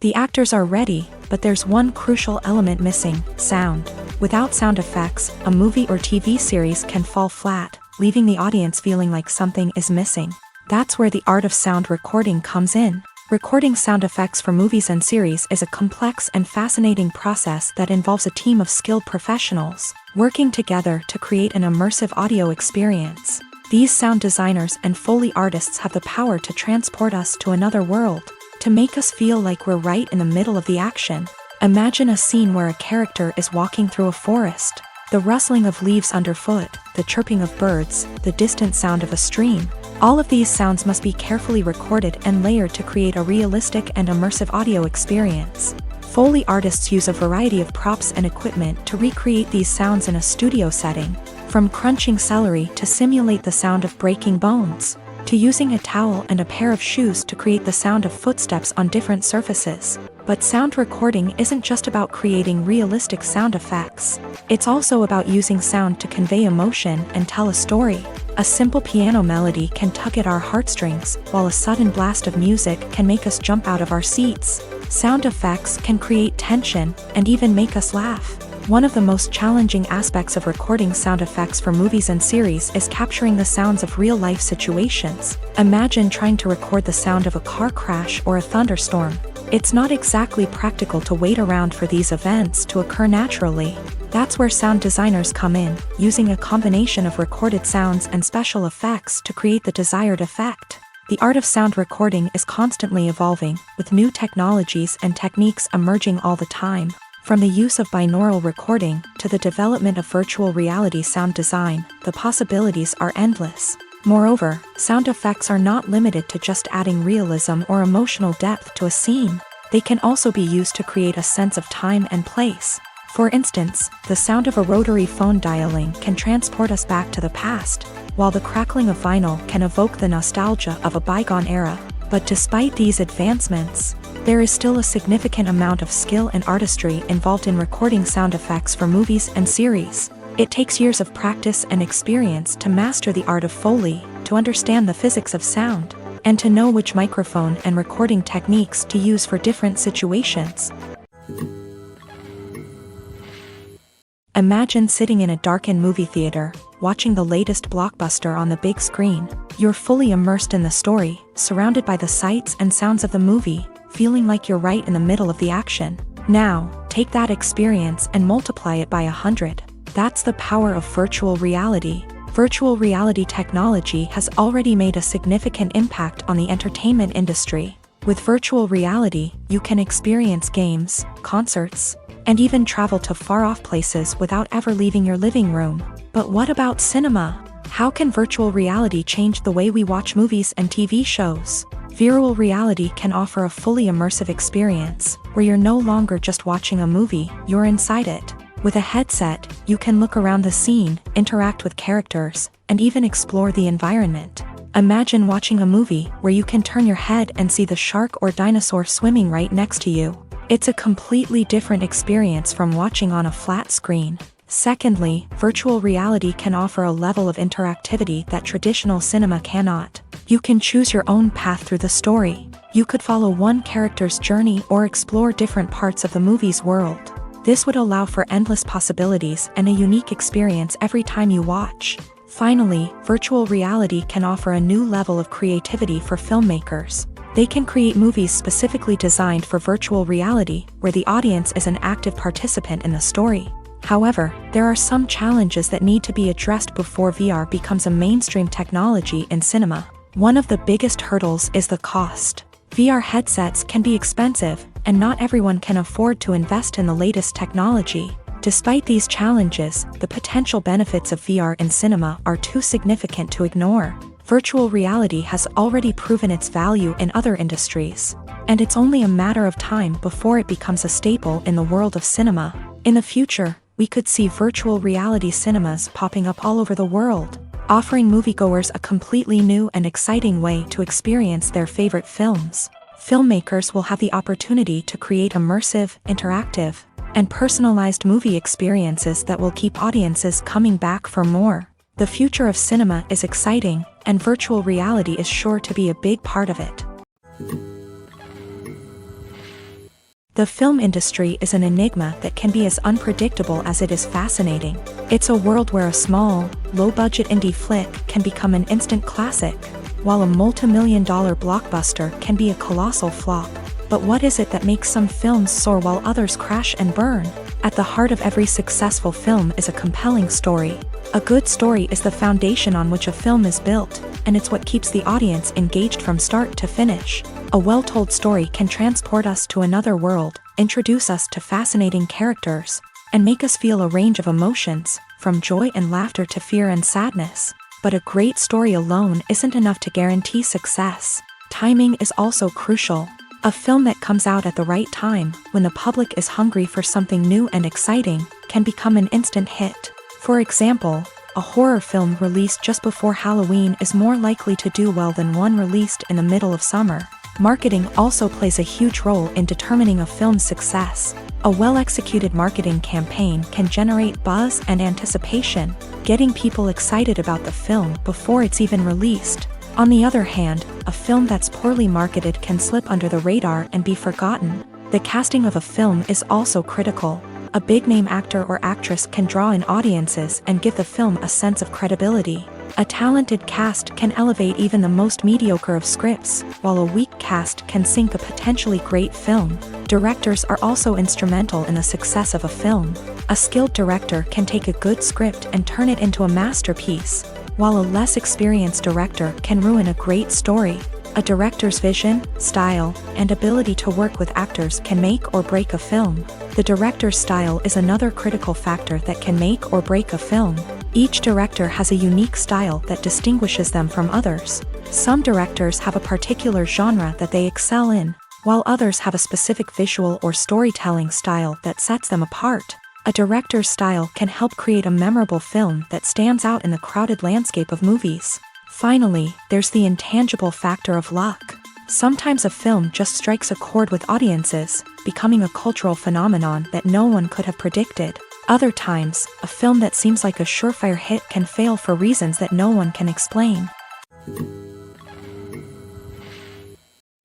The actors are ready, but there's one crucial element missing: sound. Without sound effects, a movie or TV series can fall flat, leaving the audience feeling like something is missing. That's where the art of sound recording comes in. Recording sound effects for movies and series is a complex and fascinating process that involves a team of skilled professionals working together to create an immersive audio experience. These sound designers and Foley artists have the power to transport us to another world, to make us feel like we're right in the middle of the action. Imagine a scene where a character is walking through a forest. The rustling of leaves underfoot, the chirping of birds, the distant sound of a stream. All of these sounds must be carefully recorded and layered to create a realistic and immersive audio experience. Foley artists use a variety of props and equipment to recreate these sounds in a studio setting, from crunching celery to simulate the sound of breaking bones, to using a towel and a pair of shoes to create the sound of footsteps on different surfaces. But sound recording isn't just about creating realistic sound effects. It's also about using sound to convey emotion and tell a story. A simple piano melody can tug at our heartstrings, while a sudden blast of music can make us jump out of our seats. Sound effects can create tension and even make us laugh. One of the most challenging aspects of recording sound effects for movies and series is capturing the sounds of real-life situations. Imagine trying to record the sound of a car crash or a thunderstorm. It's not exactly practical to wait around for these events to occur naturally. That's where sound designers come in, using a combination of recorded sounds and special effects to create the desired effect. The art of sound recording is constantly evolving, with new technologies and techniques emerging all the time. From the use of binaural recording to the development of virtual reality sound design, the possibilities are endless. Moreover, sound effects are not limited to just adding realism or emotional depth to a scene. They can also be used to create a sense of time and place. For instance, the sound of a rotary phone dialing can transport us back to the past, while the crackling of vinyl can evoke the nostalgia of a bygone era. But despite these advancements, there is still a significant amount of skill and artistry involved in recording sound effects for movies and series. It takes years of practice and experience to master the art of Foley, to understand the physics of sound, and to know which microphone and recording techniques to use for different situations. Imagine sitting in a darkened movie theater, watching the latest blockbuster on the big screen. You're fully immersed in the story, surrounded by the sights and sounds of the movie. feeling like you're right in the middle of the action. Now, take that experience and multiply it by 100. That's the power of virtual reality. Virtual reality technology has already made a significant impact on the entertainment industry. With virtual reality, you can experience games, concerts, and even travel to far-off places without ever leaving your living room. But what about cinema? How can virtual reality change the way we watch movies and TV shows? Virtual reality can offer a fully immersive experience, where you're no longer just watching a movie, you're inside it. With a headset, you can look around the scene, interact with characters, and even explore the environment. Imagine watching a movie where you can turn your head and see the shark or dinosaur swimming right next to you. It's a completely different experience from watching on a flat screen. Secondly, virtual reality can offer a level of interactivity that traditional cinema cannot. You can choose your own path through the story. You could follow one character's journey or explore different parts of the movie's world. This would allow for endless possibilities and a unique experience every time you watch. Finally, virtual reality can offer a new level of creativity for filmmakers. They can create movies specifically designed for virtual reality, where the audience is an active participant in the story. However, there are some challenges that need to be addressed before VR becomes a mainstream technology in cinema. One of the biggest hurdles is the cost. VR headsets can be expensive, and not everyone can afford to invest in the latest technology. Despite these challenges, the potential benefits of VR in cinema are too significant to ignore. Virtual reality has already proven its value in other industries, and it's only a matter of time before it becomes a staple in the world of cinema. In the future, we could see virtual reality cinemas popping up all over the world, offering moviegoers a completely new and exciting way to experience their favorite films. Filmmakers will have the opportunity to create immersive, interactive, and personalized movie experiences that will keep audiences coming back for more. The future of cinema is exciting, and virtual reality is sure to be a big part of it. The film industry is an enigma that can be as unpredictable as it is fascinating. It's a world where a small, low-budget indie flick can become an instant classic, while a multi-million-dollar blockbuster can be a colossal flop. But what is it that makes some films soar while others crash and burn? At the heart of every successful film is a compelling story. A good story is the foundation on which a film is built, and it's what keeps the audience engaged from start to finish. A well-told story can transport us to another world, introduce us to fascinating characters, and make us feel a range of emotions, from joy and laughter to fear and sadness. But a great story alone isn't enough to guarantee success. Timing is also crucial. A film that comes out at the right time, when the public is hungry for something new and exciting, can become an instant hit. For example, a horror film released just before Halloween is more likely to do well than one released in the middle of summer. Marketing also plays a huge role in determining a film's success. A well-executed marketing campaign can generate buzz and anticipation, getting people excited about the film before it's even released. On the other hand, a film that's poorly marketed can slip under the radar and be forgotten. The casting of a film is also critical. A big-name actor or actress can draw in audiences and give the film a sense of credibility. A talented cast can elevate even the most mediocre of scripts, while a weak cast can sink a potentially great film. Directors are also instrumental in the success of a film. A skilled director can take a good script and turn it into a masterpiece, while a less experienced director can ruin a great story. A director's vision, style, and ability to work with actors can make or break a film. The director's style is another critical factor that can make or break a film. Each director has a unique style that distinguishes them from others. Some directors have a particular genre that they excel in, while others have a specific visual or storytelling style that sets them apart. A director's style can help create a memorable film that stands out in the crowded landscape of movies. Finally, there's the intangible factor of luck. Sometimes a film just strikes a chord with audiences, becoming a cultural phenomenon that no one could have predicted. Other times, a film that seems like a surefire hit can fail for reasons that no one can explain.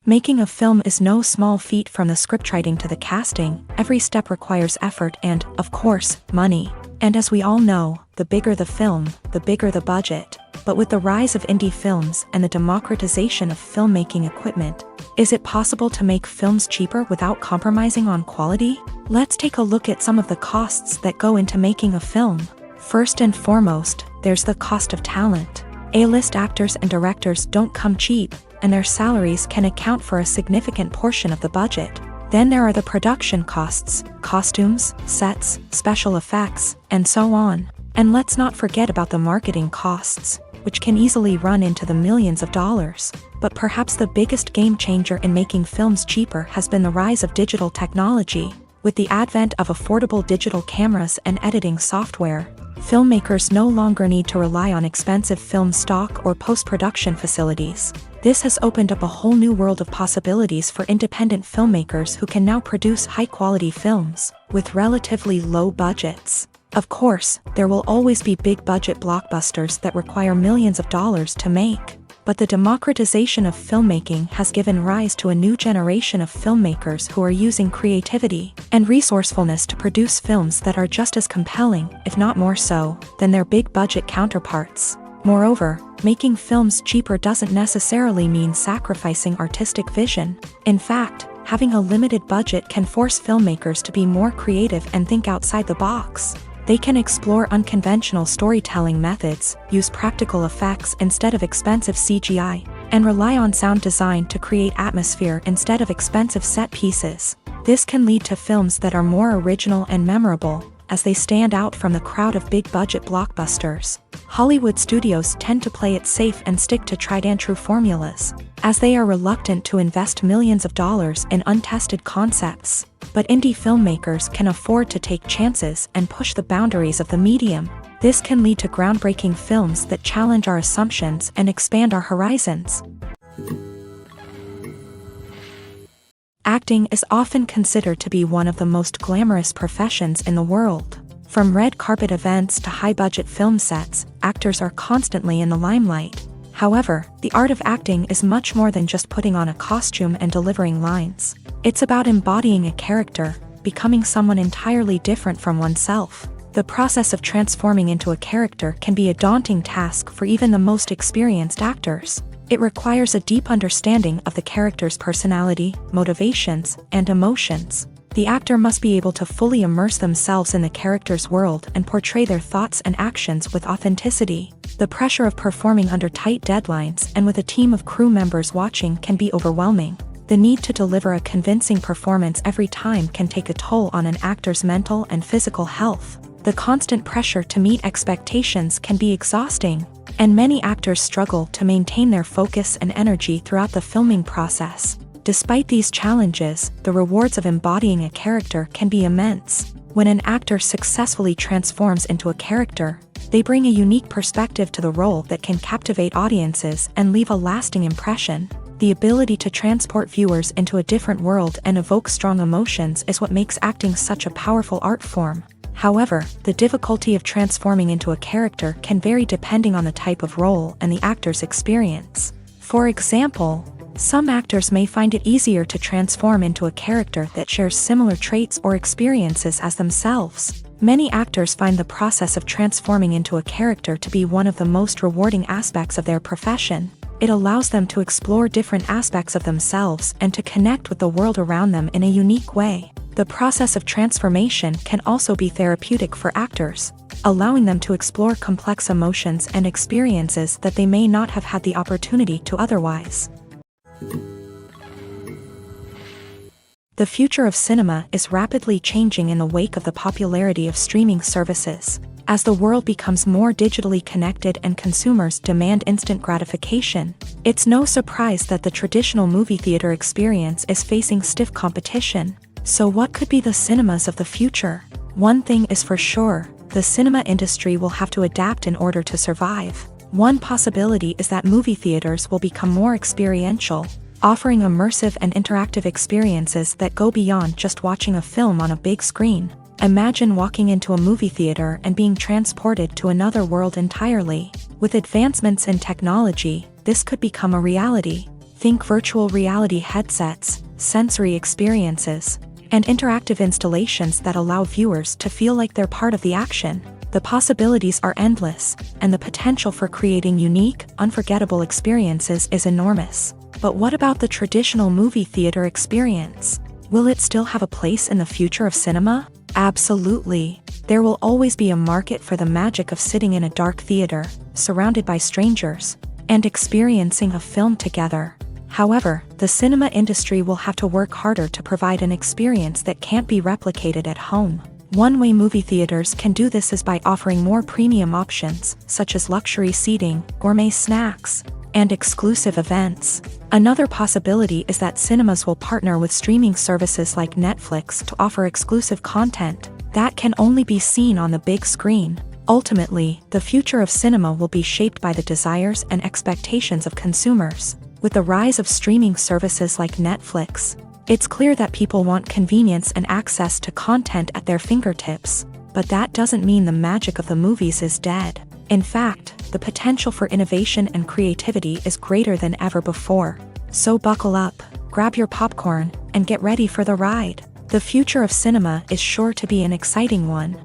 Making a film is no small feat. From the scriptwriting to the casting, every step requires effort and, of course, money. And as we all know, the bigger the film, the bigger the budget. But with the rise of indie films and the democratization of filmmaking equipment, is it possible to make films cheaper without compromising on quality? Let's take a look at some of the costs that go into making a film. First and foremost, there's the cost of talent. A-list actors and directors don't come cheap, and their salaries can account for a significant portion of the budget. Then there are the production costs, costumes, sets, special effects, and so on. And let's not forget about the marketing costs, which can easily run into the millions of dollars. But perhaps the biggest game changer in making films cheaper has been the rise of digital technology. With the advent of affordable digital cameras and editing software, filmmakers no longer need to rely on expensive film stock or post-production facilities. This has opened up a whole new world of possibilities for independent filmmakers who can now produce high-quality films with relatively low budgets. Of course, there will always be big-budget blockbusters that require millions of dollars to make. But the democratization of filmmaking has given rise to a new generation of filmmakers who are using creativity and resourcefulness to produce films that are just as compelling, if not more so, than their big-budget counterparts. Moreover, making films cheaper doesn't necessarily mean sacrificing artistic vision. In fact, having a limited budget can force filmmakers to be more creative and think outside the box. They can explore unconventional storytelling methods, use practical effects instead of expensive CGI, and rely on sound design to create atmosphere instead of expensive set pieces. This can lead to films that are more original and memorable, as they stand out from the crowd of big-budget blockbusters. Hollywood studios tend to play it safe and stick to tried-and-true formulas, as they are reluctant to invest millions of dollars in untested concepts. But indie filmmakers can afford to take chances and push the boundaries of the medium. This can lead to groundbreaking films that challenge our assumptions and expand our horizons. Acting is often considered to be one of the most glamorous professions in the world. From red carpet events to high-budget film sets, actors are constantly in the limelight. However, the art of acting is much more than just putting on a costume and delivering lines. It's about embodying a character, becoming someone entirely different from oneself. The process of transforming into a character can be a daunting task for even the most experienced actors. It requires a deep understanding of the character's personality, motivations, and emotions. The actor must be able to fully immerse themselves in the character's world and portray their thoughts and actions with authenticity. The pressure of performing under tight deadlines and with a team of crew members watching can be overwhelming. The need to deliver a convincing performance every time can take a toll on an actor's mental and physical health. The constant pressure to meet expectations can be exhausting, and many actors struggle to maintain their focus and energy throughout the filming process. Despite these challenges, the rewards of embodying a character can be immense. When an actor successfully transforms into a character, they bring a unique perspective to the role that can captivate audiences and leave a lasting impression. The ability to transport viewers into a different world and evoke strong emotions is what makes acting such a powerful art form. However, the difficulty of transforming into a character can vary depending on the type of role and the actor's experience. For example, some actors may find it easier to transform into a character that shares similar traits or experiences as themselves. Many actors find the process of transforming into a character to be one of the most rewarding aspects of their profession. It allows them to explore different aspects of themselves and to connect with the world around them in a unique way. The process of transformation can also be therapeutic for actors, allowing them to explore complex emotions and experiences that they may not have had the opportunity to otherwise. The future of cinema is rapidly changing in the wake of the popularity of streaming services. As the world becomes more digitally connected and consumers demand instant gratification, it's no surprise that the traditional movie theater experience is facing stiff competition. So what could be the cinemas of the future? One thing is for sure, the cinema industry will have to adapt in order to survive. One possibility is that movie theaters will become more experiential, offering immersive and interactive experiences that go beyond just watching a film on a big screen. Imagine walking into a movie theater and being transported to another world entirely. With advancements in technology, this could become a reality. Think virtual reality headsets, sensory experiences, and interactive installations that allow viewers to feel like they're part of the action. The possibilities are endless, and the potential for creating unique, unforgettable experiences is enormous. But what about the traditional movie theater experience? Will it still have a place in the future of cinema? Absolutely. There will always be a market for the magic of sitting in a dark theater, surrounded by strangers, and experiencing a film together. However, the cinema industry will have to work harder to provide an experience that can't be replicated at home. One way movie theaters can do this is by offering more premium options, such as luxury seating, gourmet snacks, and exclusive events. Another possibility is that cinemas will partner with streaming services like Netflix to offer exclusive content that can only be seen on the big screen. Ultimately, the future of cinema will be shaped by the desires and expectations of consumers. With the rise of streaming services like Netflix, it's clear that people want convenience and access to content at their fingertips. But that doesn't mean the magic of the movies is dead. In fact, the potential for innovation and creativity is greater than ever before. So buckle up, grab your popcorn, and get ready for the ride. The future of cinema is sure to be an exciting one.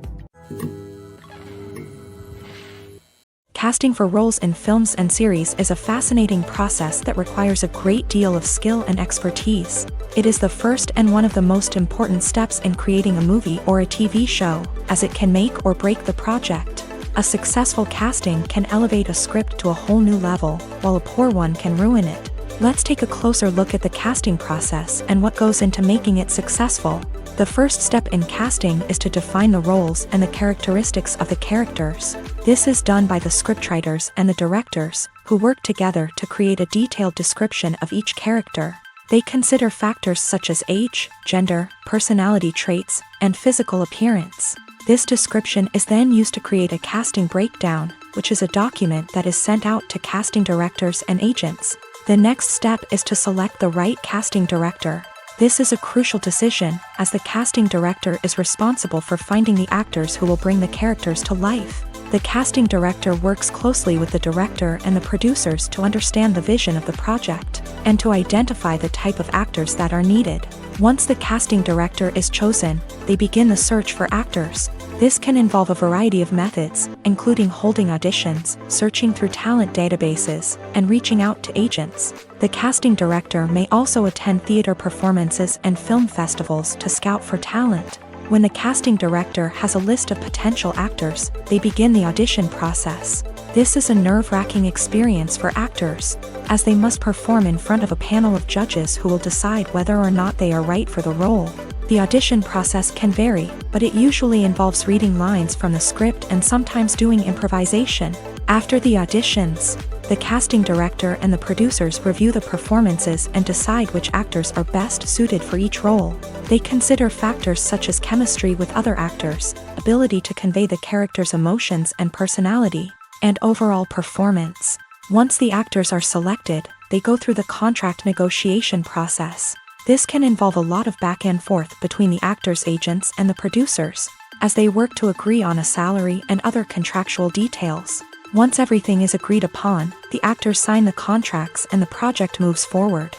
Casting for roles in films and series is a fascinating process that requires a great deal of skill and expertise. It is the first and one of the most important steps in creating a movie or a TV show, as it can make or break the project. A successful casting can elevate a script to a whole new level, while a poor one can ruin it. Let's take a closer look at the casting process and what goes into making it successful. The first step in casting is to define the roles and the characteristics of the characters. This is done by the scriptwriters and the directors, who work together to create a detailed description of each character. They consider factors such as age, gender, personality traits, and physical appearance. This description is then used to create a casting breakdown, which is a document that is sent out to casting directors and agents. The next step is to select the right casting director. This is a crucial decision, as the casting director is responsible for finding the actors who will bring the characters to life. The casting director works closely with the director and the producers to understand the vision of the project, and to identify the type of actors that are needed. Once the casting director is chosen, they begin the search for actors. This can involve a variety of methods, including holding auditions, searching through talent databases, and reaching out to agents. The casting director may also attend theater performances and film festivals to scout for talent. When the casting director has a list of potential actors, they begin the audition process. This is a nerve-wracking experience for actors, as they must perform in front of a panel of judges who will decide whether or not they are right for the role. The audition process can vary, but it usually involves reading lines from the script and sometimes doing improvisation. After the auditions, the casting director and the producers review the performances and decide which actors are best suited for each role. They consider factors such as chemistry with other actors, ability to convey the character's emotions and personality, and overall performance. Once the actors are selected, they go through the contract negotiation process. This can involve a lot of back and forth between the actors' agents and the producers, as they work to agree on a salary and other contractual details. Once everything is agreed upon, the actors sign the contracts and the project moves forward.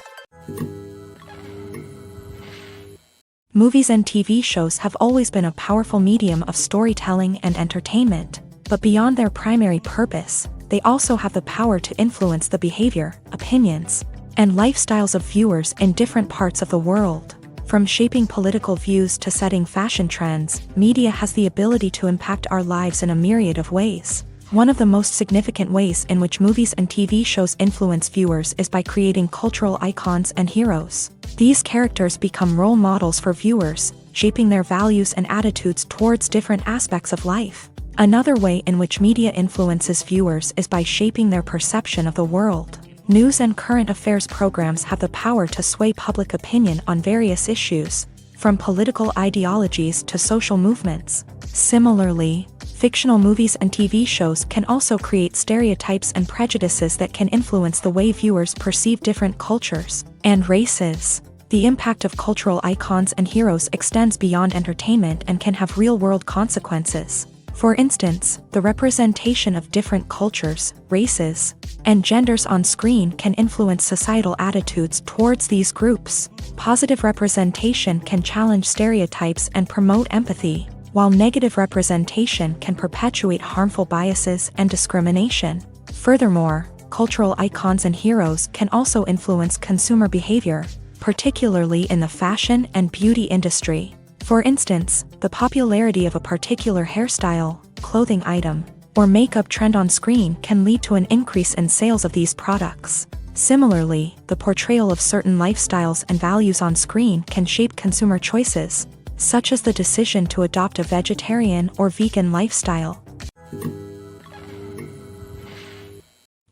Movies and TV shows have always been a powerful medium of storytelling and entertainment, but beyond their primary purpose, they also have the power to influence the behavior, opinions, and lifestyles of viewers in different parts of the world. From shaping political views to setting fashion trends, media has the ability to impact our lives in a myriad of ways. One of the most significant ways in which movies and TV shows influence viewers is by creating cultural icons and heroes. These characters become role models for viewers, shaping their values and attitudes towards different aspects of life. Another way in which media influences viewers is by shaping their perception of the world. News and current affairs programs have the power to sway public opinion on various issues, from political ideologies to social movements. Similarly, fictional movies and TV shows can also create stereotypes and prejudices that can influence the way viewers perceive different cultures and races. The impact of cultural icons and heroes extends beyond entertainment and can have real-world consequences. For instance, the representation of different cultures, races, and genders on screen can influence societal attitudes towards these groups. Positive representation can challenge stereotypes and promote empathy. while negative representation can perpetuate harmful biases and discrimination. Furthermore, cultural icons and heroes can also influence consumer behavior, particularly in the fashion and beauty industry. For instance, the popularity of a particular hairstyle, clothing item, or makeup trend on screen can lead to an increase in sales of these products. Similarly, the portrayal of certain lifestyles and values on screen can shape consumer choices, such as the decision to adopt a vegetarian or vegan lifestyle.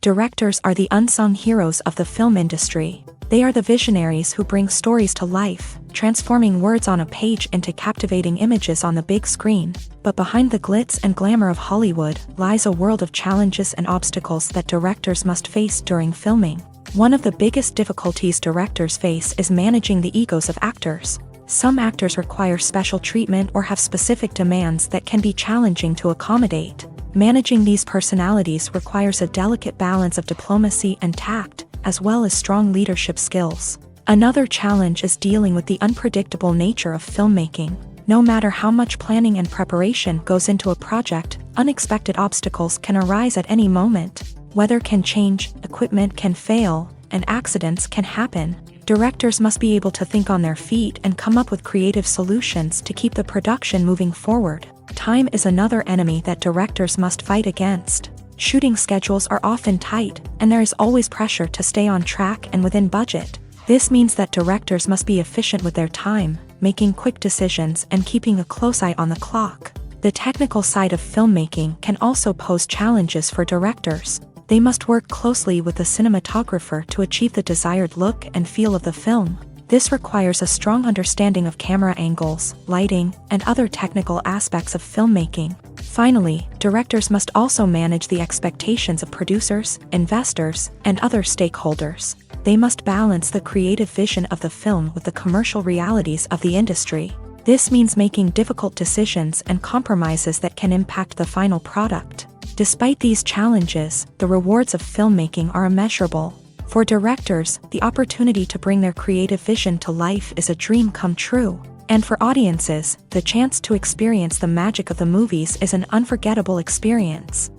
Directors are the unsung heroes of the film industry. They are the visionaries who bring stories to life, transforming words on a page into captivating images on the big screen. But behind the glitz and glamour of Hollywood lies a world of challenges and obstacles that directors must face during filming. One of the biggest difficulties directors face is managing the egos of actors. Some actors require special treatment or have specific demands that can be challenging to accommodate. Managing these personalities requires a delicate balance of diplomacy and tact, as well as strong leadership skills. Another challenge is dealing with the unpredictable nature of filmmaking. No matter how much planning and preparation goes into a project, unexpected obstacles can arise at any moment. Weather can change, equipment can fail, and accidents can happen. Directors must be able to think on their feet and come up with creative solutions to keep the production moving forward. Time is another enemy that directors must fight against. Shooting schedules are often tight, and there is always pressure to stay on track and within budget. This means that directors must be efficient with their time, making quick decisions and keeping a close eye on the clock. The technical side of filmmaking can also pose challenges for directors. They must work closely with the cinematographer to achieve the desired look and feel of the film. This requires a strong understanding of camera angles, lighting, and other technical aspects of filmmaking. Finally, directors must also manage the expectations of producers, investors, and other stakeholders. They must balance the creative vision of the film with the commercial realities of the industry. This means making difficult decisions and compromises that can impact the final product. Despite these challenges, the rewards of filmmaking are immeasurable. For directors, the opportunity to bring their creative vision to life is a dream come true. And for audiences, the chance to experience the magic of the movies is an unforgettable experience.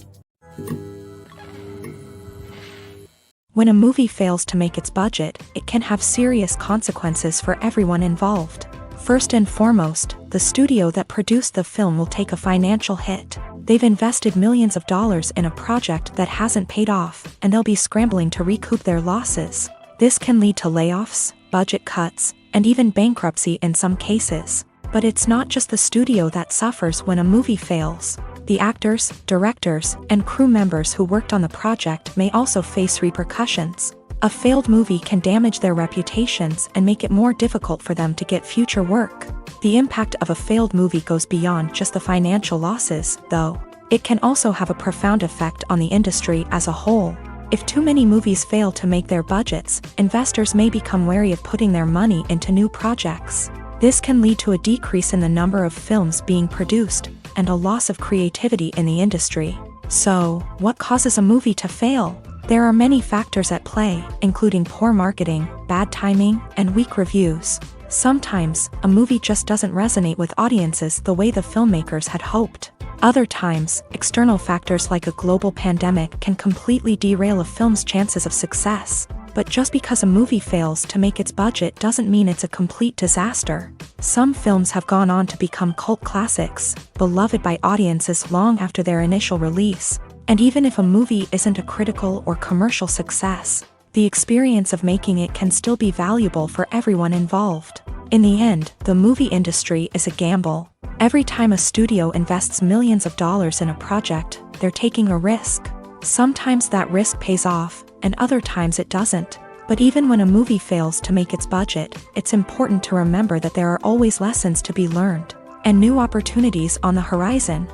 When a movie fails to make its budget, it can have serious consequences for everyone involved. First and foremost, the studio that produced the film will take a financial hit. They've invested millions of dollars in a project that hasn't paid off, and they'll be scrambling to recoup their losses. This can lead to layoffs, budget cuts, and even bankruptcy in some cases. But it's not just the studio that suffers when a movie fails. The actors, directors, and crew members who worked on the project may also face repercussions. A failed movie can damage their reputations and make it more difficult for them to get future work. The impact of a failed movie goes beyond just the financial losses, though. It can also have a profound effect on the industry as a whole. If too many movies fail to make their budgets, investors may become wary of putting their money into new projects. This can lead to a decrease in the number of films being produced, and a loss of creativity in the industry. So, what causes a movie to fail? There are many factors at play, including poor marketing, bad timing, and weak reviews. Sometimes, a movie just doesn't resonate with audiences the way the filmmakers had hoped. Other times, external factors like a global pandemic can completely derail a film's chances of success. But just because a movie fails to make its budget doesn't mean it's a complete disaster. Some films have gone on to become cult classics, beloved by audiences long after their initial release. And even if a movie isn't a critical or commercial success, the experience of making it can still be valuable for everyone involved. In the end, the movie industry is a gamble. Every time a studio invests millions of dollars in a project, they're taking a risk. Sometimes that risk pays off, and other times it doesn't. But even when a movie fails to make its budget, it's important to remember that there are always lessons to be learned, and new opportunities on the horizon.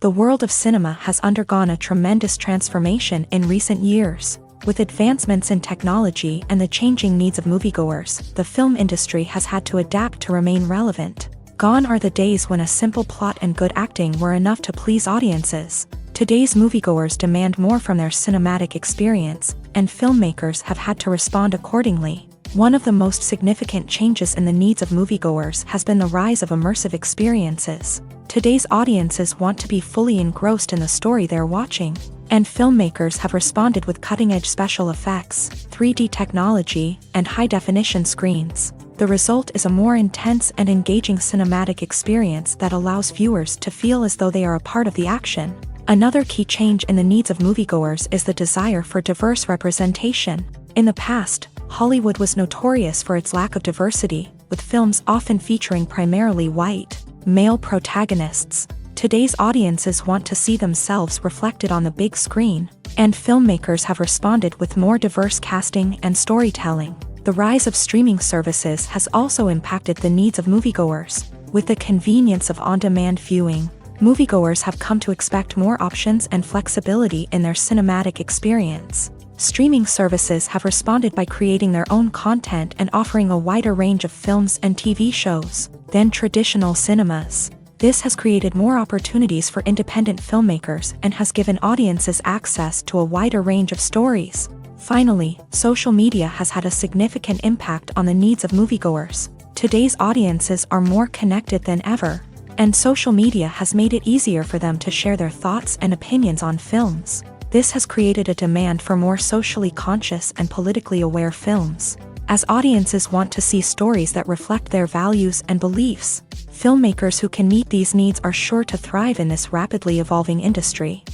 The world of cinema has undergone a tremendous transformation in recent years. With advancements in technology and the changing needs of moviegoers, the film industry has had to adapt to remain relevant. Gone are the days when a simple plot and good acting were enough to please audiences. Today's moviegoers demand more from their cinematic experience, and filmmakers have had to respond accordingly. One of the most significant changes in the needs of moviegoers has been the rise of immersive experiences. Today's audiences want to be fully engrossed in the story they're watching, and filmmakers have responded with cutting-edge special effects, 3D technology, and high-definition screens. The result is a more intense and engaging cinematic experience that allows viewers to feel as though they are a part of the action. Another key change in the needs of moviegoers is the desire for diverse representation. In the past, Hollywood was notorious for its lack of diversity, with films often featuring primarily white, male protagonists. Today's audiences want to see themselves reflected on the big screen, and filmmakers have responded with more diverse casting and storytelling. The rise of streaming services has also impacted the needs of moviegoers. With the convenience of on-demand viewing, moviegoers have come to expect more options and flexibility in their cinematic experience. Streaming services have responded by creating their own content and offering a wider range of films and TV shows than traditional cinemas. This has created more opportunities for independent filmmakers and has given audiences access to a wider range of stories. Finally, social media has had a significant impact on the needs of moviegoers. Today's audiences are more connected than ever, and social media has made it easier for them to share their thoughts and opinions on films. This has created a demand for more socially conscious and politically aware films. As audiences want to see stories that reflect their values and beliefs, filmmakers who can meet these needs are sure to thrive in this rapidly evolving industry.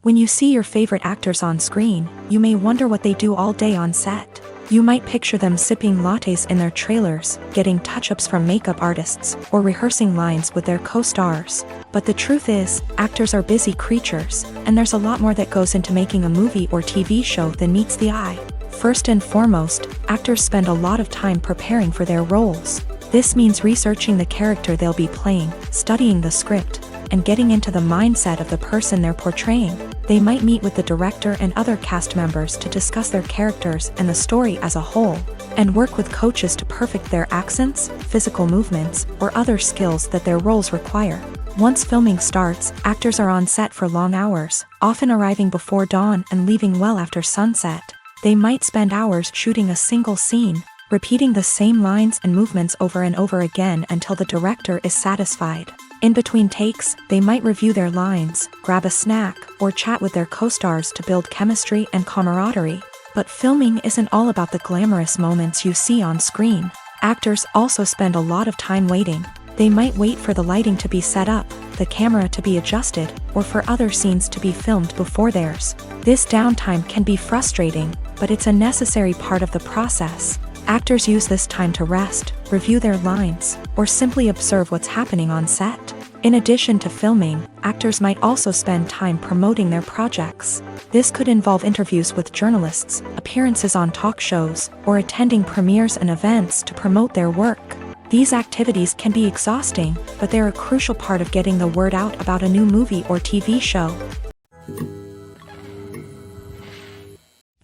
When you see your favorite actors on screen, you may wonder what they do all day on set. You might picture them sipping lattes in their trailers, getting touch-ups from makeup artists, or rehearsing lines with their co-stars. But the truth is, actors are busy creatures, and there's a lot more that goes into making a movie or TV show than meets the eye. First and foremost, actors spend a lot of time preparing for their roles. This means researching the character they'll be playing, studying the script, and getting into the mindset of the person they're portraying. They might meet with the director and other cast members to discuss their characters and the story as a whole, and work with coaches to perfect their accents, physical movements, or other skills that their roles require. Once filming starts, actors are on set for long hours, often arriving before dawn and leaving well after sunset. They might spend hours shooting a single scene, repeating the same lines and movements over and over again until the director is satisfied. In between takes, they might review their lines, grab a snack, or chat with their co-stars to build chemistry and camaraderie. But filming isn't all about the glamorous moments you see on screen. Actors also spend a lot of time waiting. They might wait for the lighting to be set up, the camera to be adjusted, or for other scenes to be filmed before theirs. This downtime can be frustrating, but it's a necessary part of the process. Actors use this time to rest, review their lines, or simply observe what's happening on set. In addition to filming, actors might also spend time promoting their projects. This could involve interviews with journalists, appearances on talk shows, or attending premieres and events to promote their work. These activities can be exhausting, but they're a crucial part of getting the word out about a new movie or TV show.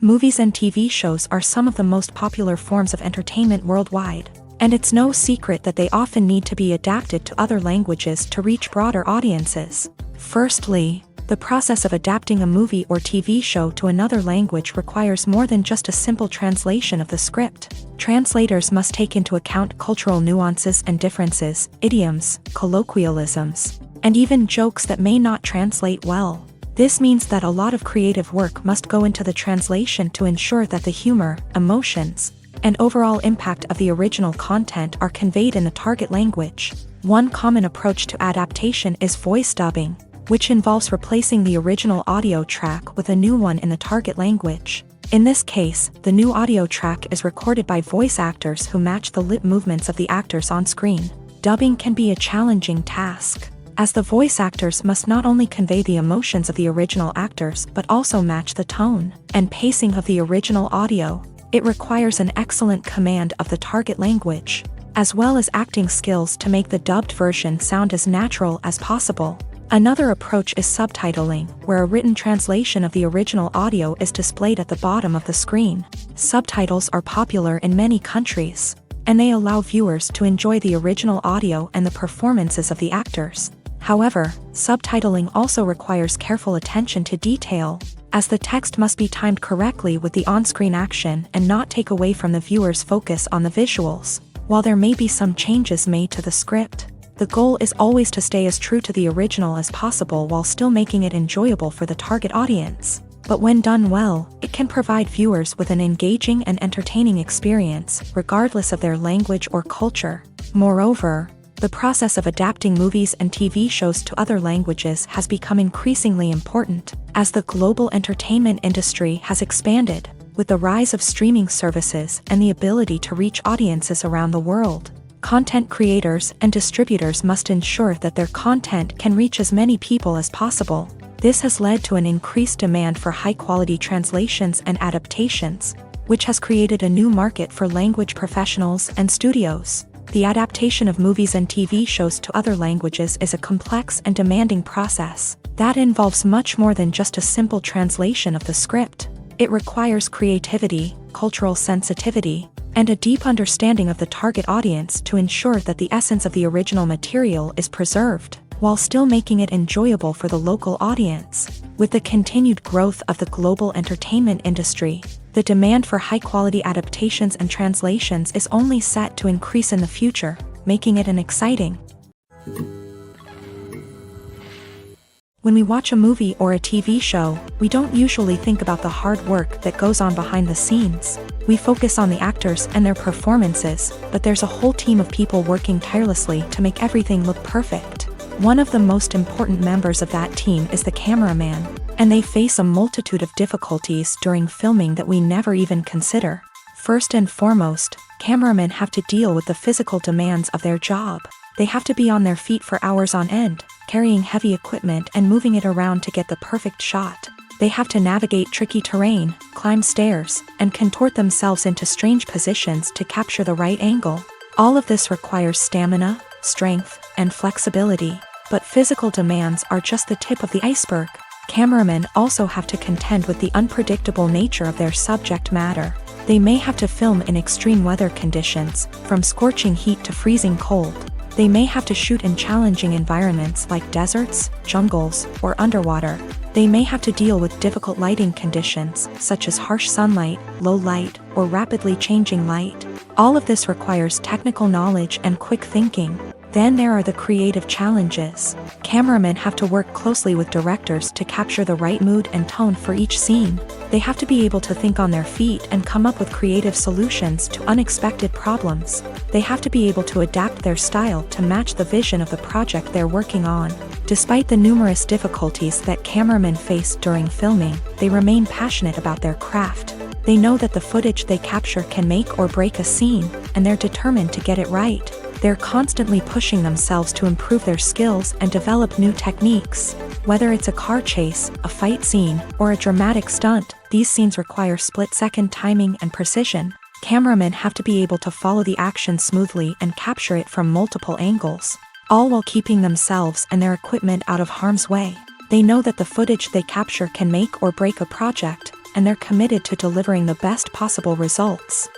Movies and TV shows are some of the most popular forms of entertainment worldwide, and it's no secret that they often need to be adapted to other languages to reach broader audiences. Firstly, the process of adapting a movie or TV show to another language requires more than just a simple translation of the script. Translators must take into account cultural nuances and differences, idioms, colloquialisms, and even jokes that may not translate well. This means that a lot of creative work must go into the translation to ensure that the humor, emotions, and overall impact of the original content are conveyed in the target language. One common approach to adaptation is voice dubbing, which involves replacing the original audio track with a new one in the target language. In this case, the new audio track is recorded by voice actors who match the lip movements of the actors on screen. Dubbing can be a challenging task, as the voice actors must not only convey the emotions of the original actors but also match the tone and pacing of the original audio. It requires an excellent command of the target language, as well as acting skills to make the dubbed version sound as natural as possible. Another approach is subtitling, where a written translation of the original audio is displayed at the bottom of the screen. Subtitles are popular in many countries, and they allow viewers to enjoy the original audio and the performances of the actors. However, subtitling also requires careful attention to detail, as the text must be timed correctly with the on-screen action and not take away from the viewer's focus on the visuals. While there may be some changes made to the script, the goal is always to stay as true to the original as possible while still making it enjoyable for the target audience. But when done well, it can provide viewers with an engaging and entertaining experience, regardless of their language or culture. Moreover, the process of adapting movies and TV shows to other languages has become increasingly important, as the global entertainment industry has expanded, with the rise of streaming services and the ability to reach audiences around the world. Content creators and distributors must ensure that their content can reach as many people as possible. This has led to an increased demand for high-quality translations and adaptations, which has created a new market for language professionals and studios. The adaptation of movies and TV shows to other languages is a complex and demanding process that involves much more than just a simple translation of the script. It requires creativity, cultural sensitivity, and a deep understanding of the target audience to ensure that the essence of the original material is preserved, while still making it enjoyable for the local audience. With the continued growth of the global entertainment industry, the demand for high-quality adaptations and translations is only set to increase in the future, making it an exciting. When we watch a movie or a TV show, we don't usually think about the hard work that goes on behind the scenes. We focus on the actors and their performances, but there's a whole team of people working tirelessly to make everything look perfect. One of the most important members of that team is the cameraman, and they face a multitude of difficulties during filming that we never even consider. First and foremost, cameramen have to deal with the physical demands of their job. They have to be on their feet for hours on end, carrying heavy equipment and moving it around to get the perfect shot. They have to navigate tricky terrain, climb stairs, and contort themselves into strange positions to capture the right angle. All of this requires stamina, strength, and flexibility. But physical demands are just the tip of the iceberg. Cameramen also have to contend with the unpredictable nature of their subject matter. They may have to film in extreme weather conditions, from scorching heat to freezing cold. They may have to shoot in challenging environments like deserts, jungles, or underwater. They may have to deal with difficult lighting conditions, such as harsh sunlight, low light, or rapidly changing light. All of this requires technical knowledge and quick thinking. Then there are the creative challenges. Cameramen have to work closely with directors to capture the right mood and tone for each scene. They have to be able to think on their feet and come up with creative solutions to unexpected problems. They have to be able to adapt their style to match the vision of the project they're working on. Despite the numerous difficulties that cameramen face during filming, they remain passionate about their craft. They know that the footage they capture can make or break a scene, and they're determined to get it right. They're constantly pushing themselves to improve their skills and develop new techniques. Whether it's a car chase, a fight scene, or a dramatic stunt, these scenes require split-second timing and precision. Cameramen have to be able to follow the action smoothly and capture it from multiple angles, all while keeping themselves and their equipment out of harm's way. They know that the footage they capture can make or break a project, and they're committed to delivering the best possible results.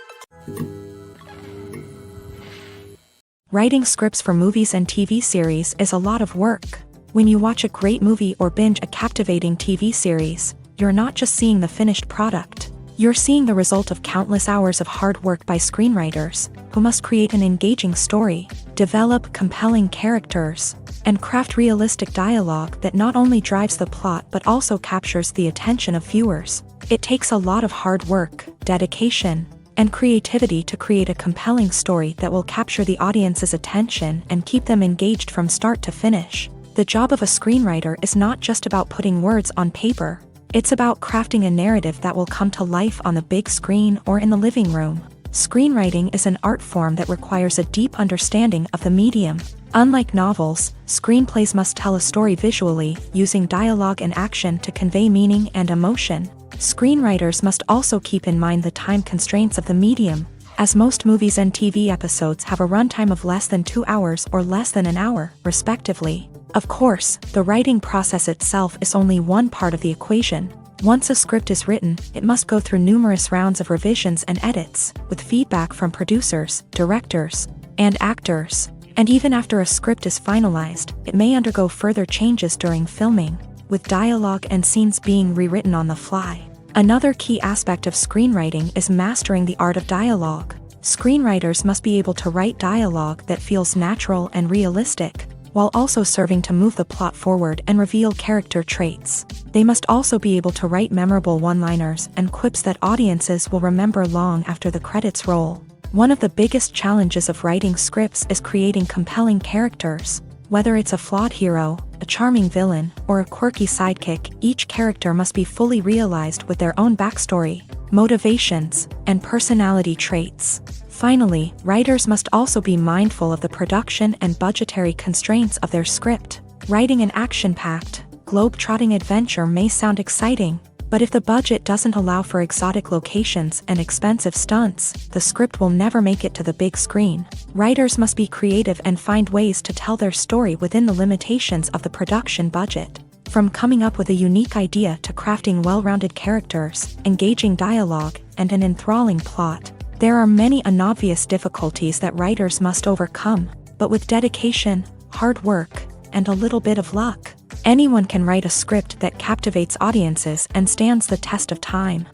Writing scripts for movies and TV series is a lot of work. When you watch a great movie or binge a captivating TV series, you're not just seeing the finished product. You're seeing the result of countless hours of hard work by screenwriters, who must create an engaging story, develop compelling characters, and craft realistic dialogue that not only drives the plot but also captures the attention of viewers. It takes a lot of hard work, dedication, and creativity to create a compelling story that will capture the audience's attention and keep them engaged from start to finish. The job of a screenwriter is not just about putting words on paper. It's about crafting a narrative that will come to life on the big screen or in the living room. Screenwriting is an art form that requires a deep understanding of the medium. Unlike novels, screenplays must tell a story visually, using dialogue and action to convey meaning and emotion. Screenwriters must also keep in mind the time constraints of the medium, as most movies and TV episodes have a runtime of less than 2 hours or less than an hour, respectively. Of course, the writing process itself is only one part of the equation. Once a script is written, it must go through numerous rounds of revisions and edits, with feedback from producers, directors, and actors. And even after a script is finalized, it may undergo further changes during filming. with dialogue and scenes being rewritten on the fly. Another key aspect of screenwriting is mastering the art of dialogue. Screenwriters must be able to write dialogue that feels natural and realistic, while also serving to move the plot forward and reveal character traits. They must also be able to write memorable one-liners and quips that audiences will remember long after the credits roll. One of the biggest challenges of writing scripts is creating compelling characters. Whether it's a flawed hero, a charming villain, or a quirky sidekick, each character must be fully realized with their own backstory, motivations, and personality traits. Finally, writers must also be mindful of the production and budgetary constraints of their script. Writing an action-packed, globe-trotting adventure may sound exciting, but if the budget doesn't allow for exotic locations and expensive stunts, the script will never make it to the big screen. Writers must be creative and find ways to tell their story within the limitations of the production budget. From coming up with a unique idea to crafting well-rounded characters, engaging dialogue, and an enthralling plot, there are many unobvious difficulties that writers must overcome, but with dedication, hard work, and a little bit of luck, anyone can write a script that captivates audiences and stands the test of time.